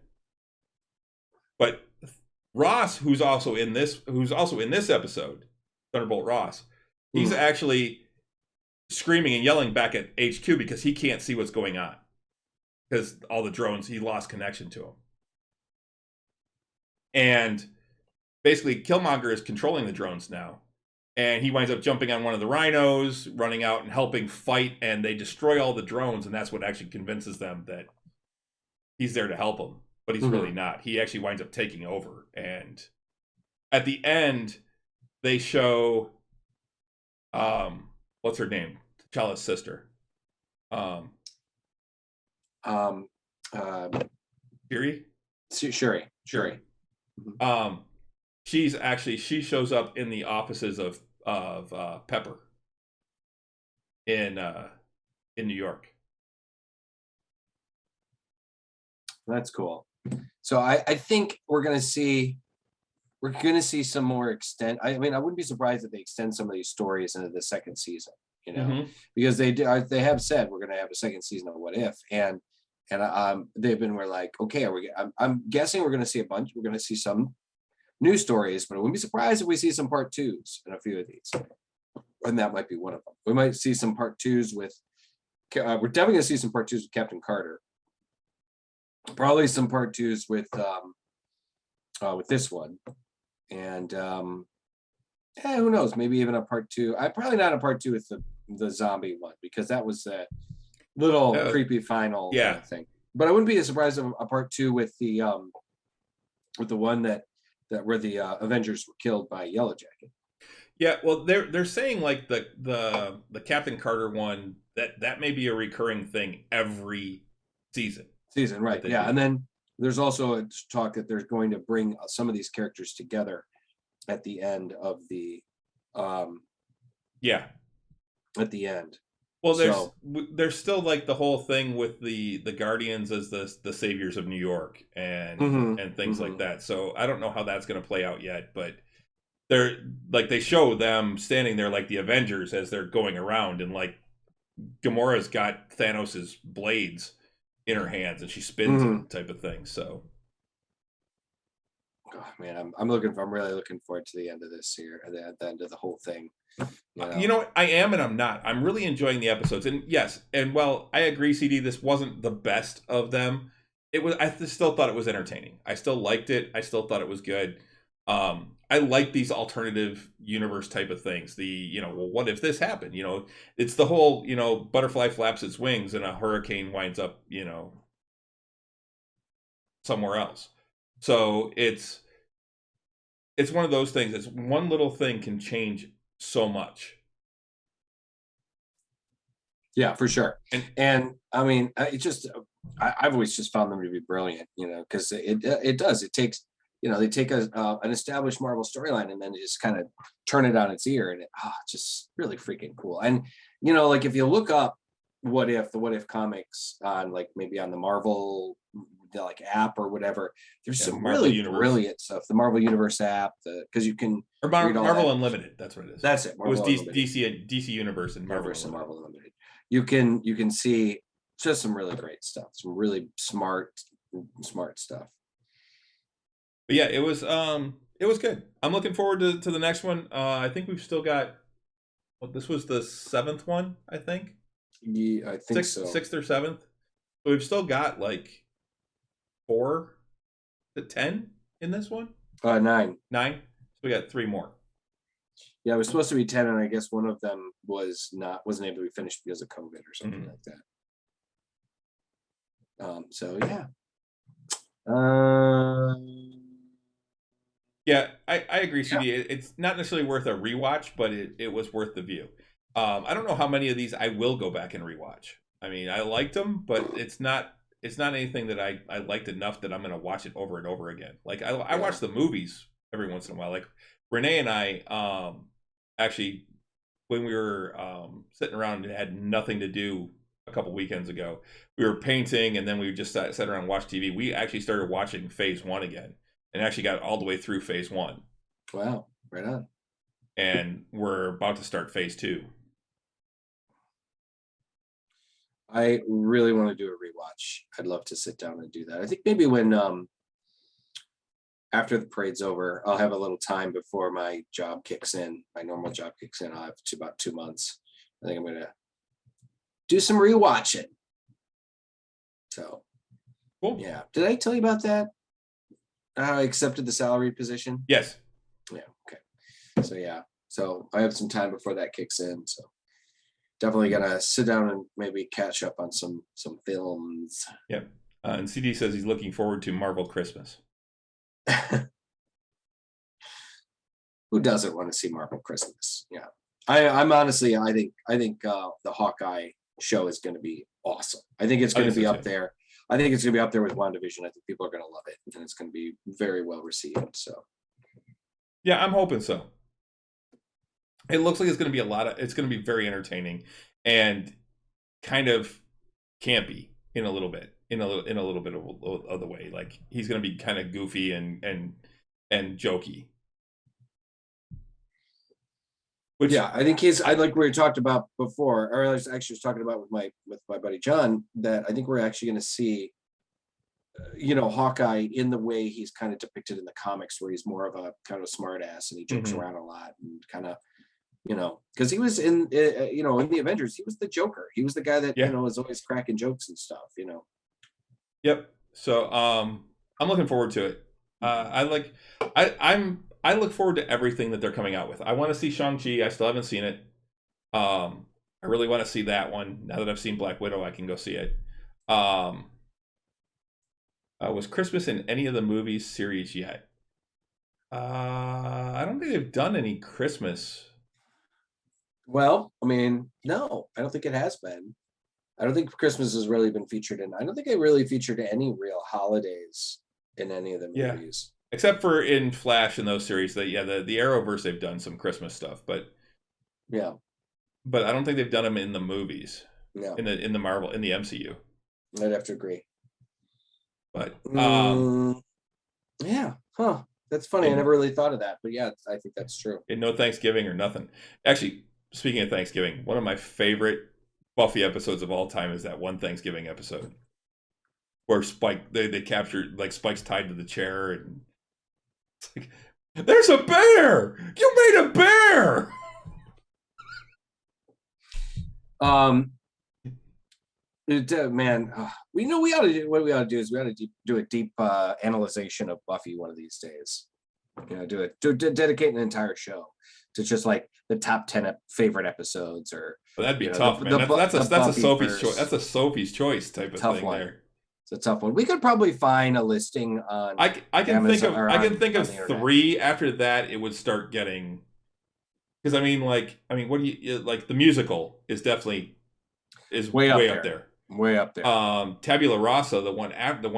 But Ross, who's also in this episode, Thunderbolt Ross, he's actually screaming and yelling back at HQ because he can't see what's going on. Because all the drones, he lost connection to them. And basically, Killmonger is controlling the drones now. And he winds up jumping on one of the rhinos, running out and helping fight, and they destroy all the drones, and that's what actually convinces them that he's there to help them. But he's really not. He actually winds up taking over. And at the end, they show, what's her name? T'Challa's sister. Shuri? Shuri. Mhm. She shows up in the offices of Pepper in New York. That's cool. So I think we're gonna see some more extent. I mean, I wouldn't be surprised if they extend some of these stories into the second season, because they have said we're gonna have a second season of What If, and we're like, okay, I'm guessing we're gonna see some new stories, but I wouldn't be surprised if we see some part twos in a few of these, and that might be one of them. We might see some part twos with. We're definitely gonna see some part twos with Captain Carter. Probably some part twos with this one, and who knows? Maybe even a part two. Probably not a part two with the zombie one, because that was a little creepy final thing. But I wouldn't be surprised if a part two with the one that where the Avengers were killed by Yellow Jacket. Yeah, well, they're saying like the Captain Carter one that may be a recurring thing every season. Right? Yeah, and then there's also a talk that they're going to bring some of these characters together at the end of the at the end. Well, there's still like the whole thing with the Guardians as the saviors of New York and things like that. So I don't know how that's going to play out yet, but they show them standing there like the Avengers as they're going around, and like Gamora's got Thanos's blades in her hands and she spins it, type of thing. So, oh man, I'm really looking forward to the end of this here, at the end of the whole thing. You know what? I am and I'm not. I'm really enjoying the episodes, and yes, and well, I agree, CD. This wasn't the best of them. It was. I still thought it was entertaining. I still liked it. I still thought it was good. I like these alternative universe type of things. Well, what if this happened? It's the whole, butterfly flaps its wings and a hurricane winds up, somewhere else. So it's one of those things. It's one little thing can change so much. Yeah, for sure. And I mean, I've always just found them to be brilliant, because it does. It takes, they take an established Marvel storyline and then they just kind of turn it on its ear, and it's just really freaking cool. And like if you look up the What If comics on maybe on the Marvel app or whatever, there's some Marvel really Universe. Brilliant stuff. The Marvel Universe app, because you can Marvel Unlimited. That's what it is. That's it. Marvel it was DC Universe and Marvel Unlimited. You can see just some really great stuff, some really smart stuff. But yeah, it was good. I'm looking forward to the next one. I think we've still got. Well, this was the 7th one, I think. Yeah, I think so. 6th or 7th. So we've still got 4 to 10 in this one. 9. 9. So we got 3 more. Yeah, it was supposed to be 10, and I guess one of them wasn't able to be finished because of COVID or something like that. So yeah. Yeah, I agree, CD. Yeah. It's not necessarily worth a rewatch, but it was worth the view. I don't know how many of these I will go back and rewatch. I mean, I liked them, but it's not anything that I liked enough that I'm going to watch it over and over again. I watch the movies every once in a while. Like Renee and I, actually, when we were sitting around and had nothing to do a couple weekends ago, we were painting, and then we just sat around and watched TV. We actually started watching Phase 1 again, and actually got all the way through Phase 1. Wow, right on. And we're about to start Phase 2. I really want to do a rewatch. I'd love to sit down and do that. I think maybe when after the parade's over, I'll have a little time before my job kicks in. My normal job kicks in. I'll have about 2 months. I think I'm gonna do some rewatching. So cool. Yeah. Did I tell you about that? I accepted the salary position. Yes. Yeah. Okay. So yeah. So I have some time before that kicks in. So definitely gonna sit down and maybe catch up on some films. Yep. And CD says he's looking forward to Marvel Christmas. Who doesn't want to see Marvel Christmas? Yeah. I'm honestly, I think the Hawkeye show is going to be awesome. I think it's going to be up there. I think it's going to be up there with WandaVision. I think people are going to love it, and it's going to be very well received. So, yeah, I'm hoping so. It looks like it's going to be it's going to be very entertaining and kind of campy in a little bit, in a little bit of the way. Like he's going to be kind of goofy and jokey. Which, yeah, I think I like we talked about before, or I was actually talking about with my buddy John, that I think we're actually going to see, Hawkeye in the way he's kind of depicted in the comics, where he's more of a kind of a smart ass and he jokes around a lot and kind of, because he was in the Avengers, he was the Joker. He was the guy that, was always cracking jokes and stuff, Yep. So I'm looking forward to it. I look forward to everything that they're coming out with. I want to see Shang-Chi. I still haven't seen it. I really want to see that one. Now that I've seen Black Widow, I can go see it. Was Christmas in any of the movies series yet? I don't think they've done any Christmas. Well, I mean, no, I don't think it has been. I don't think Christmas has really been featured in. I don't think it really featured any real holidays in any of the movies. Except for in Flash and those series, the Arrowverse, they've done some Christmas stuff, but yeah, but I don't think they've done them in the movies. No, in the Marvel, in the MCU. I'd have to agree. But yeah, huh? That's funny. I never really thought of that, but yeah, I think that's true. And no Thanksgiving or nothing. Actually, speaking of Thanksgiving, one of my favorite Buffy episodes of all time is that one Thanksgiving episode where Spike they captured, like, Spike's tied to the chair and it's like, there's a bear! You made a bear! Man, we ought to do, what we ought to do is we ought to do a deep analyzation of Buffy one of these days. Dedicate an entire show to just like the top 10 favorite episodes, or that'd be tough, man. That's a Sophie's choice. That's a Sophie's choice type of thing one. There. It's a tough one. We could probably find a listing on. I can think of 3. After that, it would start getting, because I mean, what do you like? The musical is definitely way up there. Way up there. Tabula Rasa, the one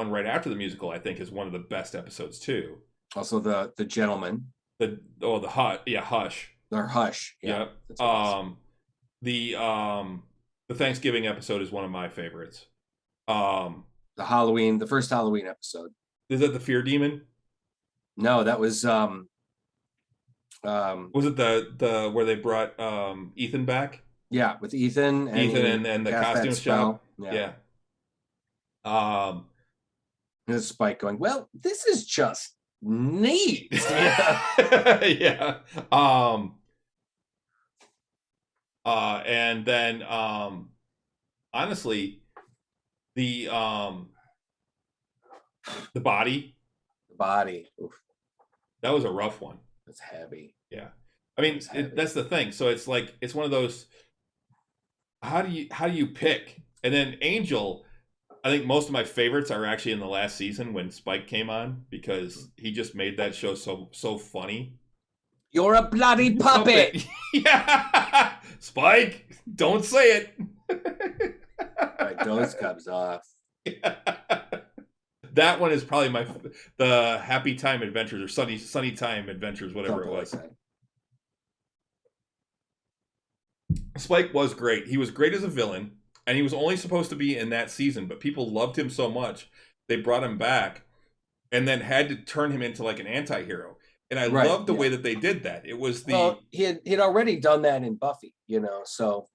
right after the musical, I think is one of the best episodes too. Also, the Gentleman. Hush. Or Hush. Yeah. The Thanksgiving episode is one of my favorites. The first Halloween episode. Is that the Fear Demon? No, that was was it the where they brought Ethan back? Yeah, with Ethan and the costume shop. Yeah. There's Spike going, well, this is just neat. Yeah. And then honestly, the body. Oof. That was a rough one. It's heavy. Yeah. I mean, that's the thing. So it's like, it's one of those, how do you pick? And then Angel, I think most of my favorites are actually in the last season when Spike came on, because he just made that show so funny. You're a bloody puppet. Yeah. Spike, don't say it. My dose comes off. Yeah. That one is probably the Happy Time Adventures, or Sunny Time Adventures, whatever it was. Like Spike was great. He was great as a villain, and he was only supposed to be in that season, but people loved him so much they brought him back and then had to turn him into like an anti-hero. And I loved the way that they did that. It was he'd already done that in Buffy, so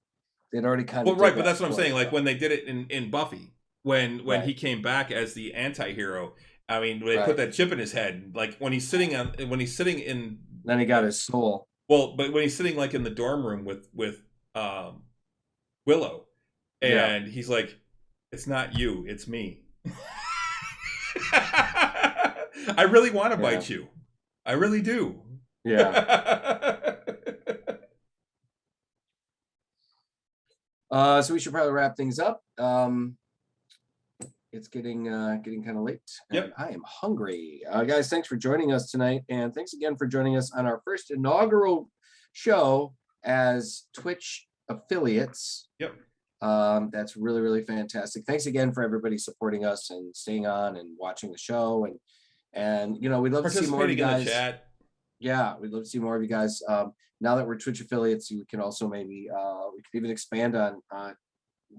they'd already kind of but that's what I'm saying. Like when they did it in Buffy, when he came back as the anti-hero, I mean, they put that chip in his head, like when he's sitting in. Then he got his soul. Well, but when he's sitting like in the dorm room with Willow, and he's like, "It's not you, it's me." I really want to bite you. I really do. Yeah. So we should probably wrap things up. It's getting kind of late. Yep. I am hungry. Guys, thanks for joining us tonight. And thanks again for joining us on our first inaugural show as Twitch affiliates. Yep. That's really, really fantastic. Thanks again for everybody supporting us and staying on and watching the show. And you know, we'd love to see more of you guys. In the chat. Yeah, we'd love to see more of you guys. Now that we're Twitch affiliates, we can also maybe we could even expand on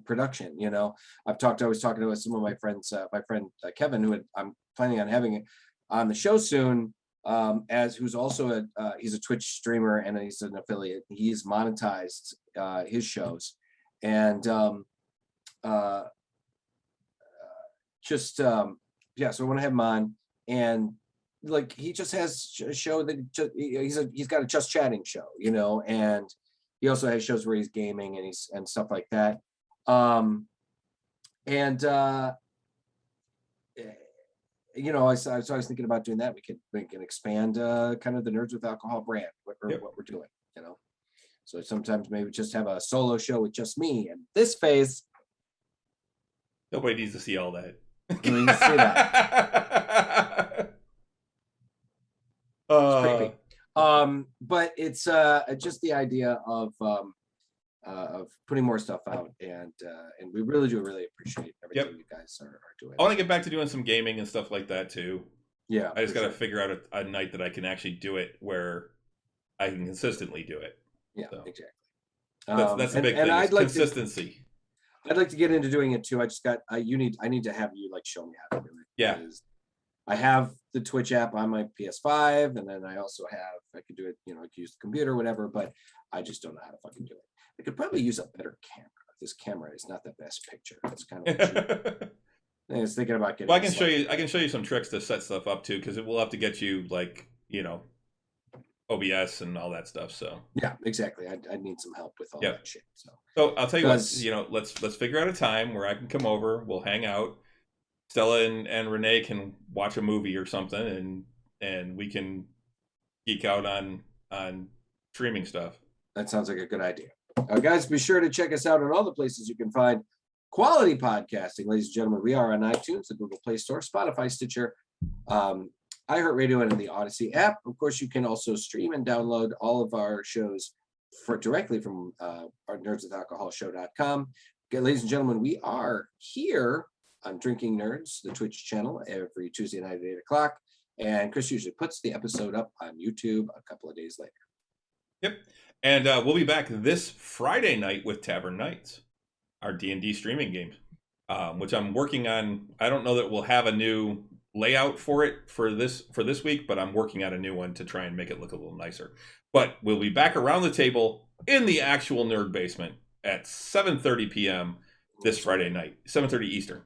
production. You know, I was talking to some of my friends, my friend Kevin, who I'm planning on having on the show soon, who's also he's a Twitch streamer and he's an affiliate. He's monetized his shows, and so I want to have him on. And like, he just has a show that he's got a just chatting show, you know, and he also has shows where he's gaming and stuff like that. You know, I was thinking about doing that. We can expand kind of the Nerds with Alcohol brand, what we're doing, you know. So sometimes maybe just have a solo show with just me. And this phase, nobody needs to see all that. You need to see that. It's creepy. But it's just the idea of putting more stuff out, and we really appreciate everything you guys are doing. I want to get back to doing some gaming and stuff like that too. Yeah, I just got to figure out a night that I can actually do it where I can consistently do it. Yeah, so, exactly. That's the big thing. I'd like consistency. I'd like to get into doing it too. I just got I need to have you like show me how to do it. Yeah. I have the Twitch app on my PS5, and then I also have, I could do it, you know, I could use the computer or whatever, but I just don't know how to fucking do it. I could probably use a better camera. This camera is not the best picture. It's kind of I was thinking about getting. Well, I can show you some tricks to set stuff up too, because it will have to get you like, you know, OBS and all that stuff. So yeah, exactly. I need some help with all that shit. So I'll tell you what, you know, let's figure out a time where I can come over. We'll hang out. Stella and Renee can watch a movie or something, and we can geek out on streaming stuff. That sounds like a good idea. Guys, be sure to check us out on all the places you can find quality podcasting. Ladies and gentlemen, we are on iTunes, the Google Play Store, Spotify, Stitcher, iHeartRadio, and in the Odyssey app. Of course, you can also stream and download all of our shows directly from our nerdswithalcoholshow.com. Okay, ladies and gentlemen, we are here on Drinking Nerds, the Twitch channel, every Tuesday night at 8 o'clock. And Chris usually puts the episode up on YouTube a couple of days later. Yep. And we'll be back this Friday night with Tavern Nights, our D&D streaming game, which I'm working on. I don't know that we'll have a new layout for it for this week, but I'm working on a new one to try and make it look a little nicer. But we'll be back around the table in the actual Nerd Basement at 7:30 p.m. this Friday night, 7:30 Eastern.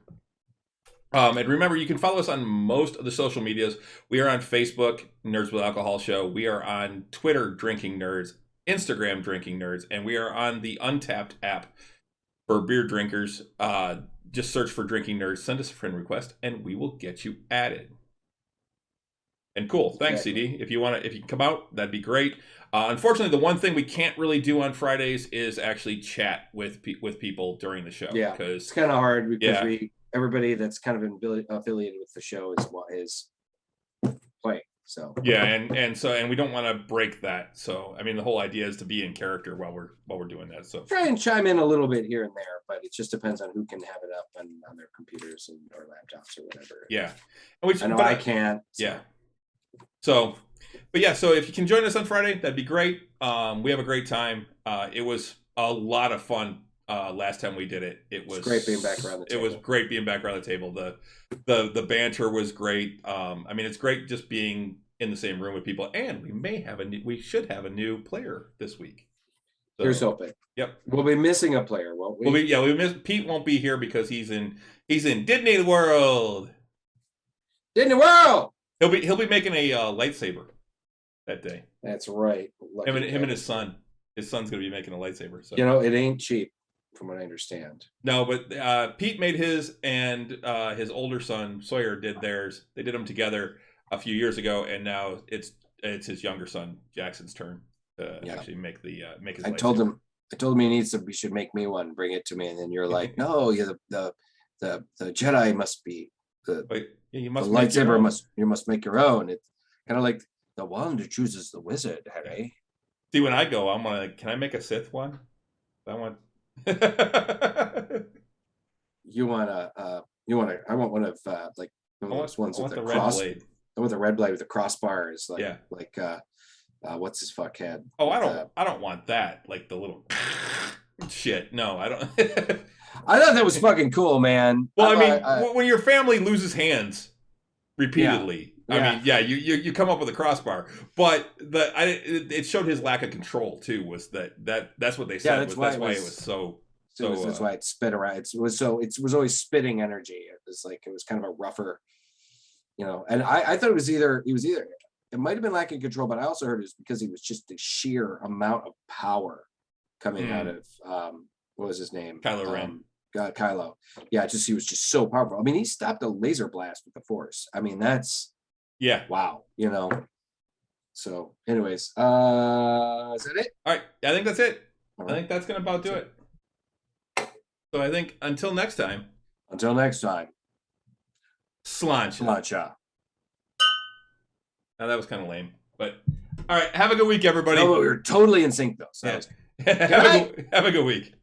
And remember, you can follow us on most of the social medias. We are on Facebook, Nerds with Alcohol Show. We are on Twitter, Drinking Nerds, Instagram, Drinking Nerds, and we are on the Untapped app for beer drinkers. Just search for Drinking Nerds, send us a friend request, and we will get you added. And cool, thanks, CD. If you can come out, that'd be great. Unfortunately, the one thing we can't really do on Fridays is actually chat with people during the show. Yeah, because it's kind of hard because everybody that's kind of affiliated with the show is playing. So yeah, and we don't want to break that. So I mean, the whole idea is to be in character while we're doing that. So try and chime in a little bit here and there, but it just depends on who can have it up on their computers or laptops or whatever. Yeah, I know I can't. So. Yeah. So, but yeah, so if you can join us on Friday, that'd be great. We have a great time. It was a lot of fun. Last time we did it, it was great being back around the table. It was great being back around the table. The banter was great. I mean, it's great just being in the same room with people, and we should have a new player this week. So, here's hoping. Yep, we'll be missing a player, won't we? Pete won't be here because he's in Disney World. Disney World. He'll be making a lightsaber that day. That's right. Him and his son. His son's gonna be making a lightsaber. So you know, it ain't cheap. From what I understand. No, but Pete made his, and his older son Sawyer did theirs. They did them together a few years ago, and now it's his younger son Jackson's turn to actually make his. I told him he should make me one, bring it to me, and then you're like, no, the Jedi must be the lightsaber you must make your own. It's kind of like the wand chooses the wizard, Harry. See, when I go, I'm like, can I make a Sith one? I want. You want I want one of like one of those ones with the cross. Blade. With the red blade with the crossbar is like, yeah. What's his fuck head? Oh, I don't want that. Like the little shit. No, I don't. I thought that was fucking cool, man. Well, I mean, when your family loses hands repeatedly, I mean, you come up with a crossbar, but it showed his lack of control too. Was that's what they said? That's why it was so. So that's why it spit around. It was always spitting energy. It was kind of a rougher, And I thought it was either it might have been lack of control, but I also heard it was because he was just the sheer amount of power coming out of what was his name? Kylo Ren. Kylo. Yeah, he was just so powerful. I mean, he stopped a laser blast with the Force. I mean, that's wow, So, anyways, is that it? All right, I think that's it. I think that's gonna about do it. So I think until next time. Sláinte. Now that was kind of lame, but all right. Have a good week, everybody. No, we were totally in sync though. So have a good week.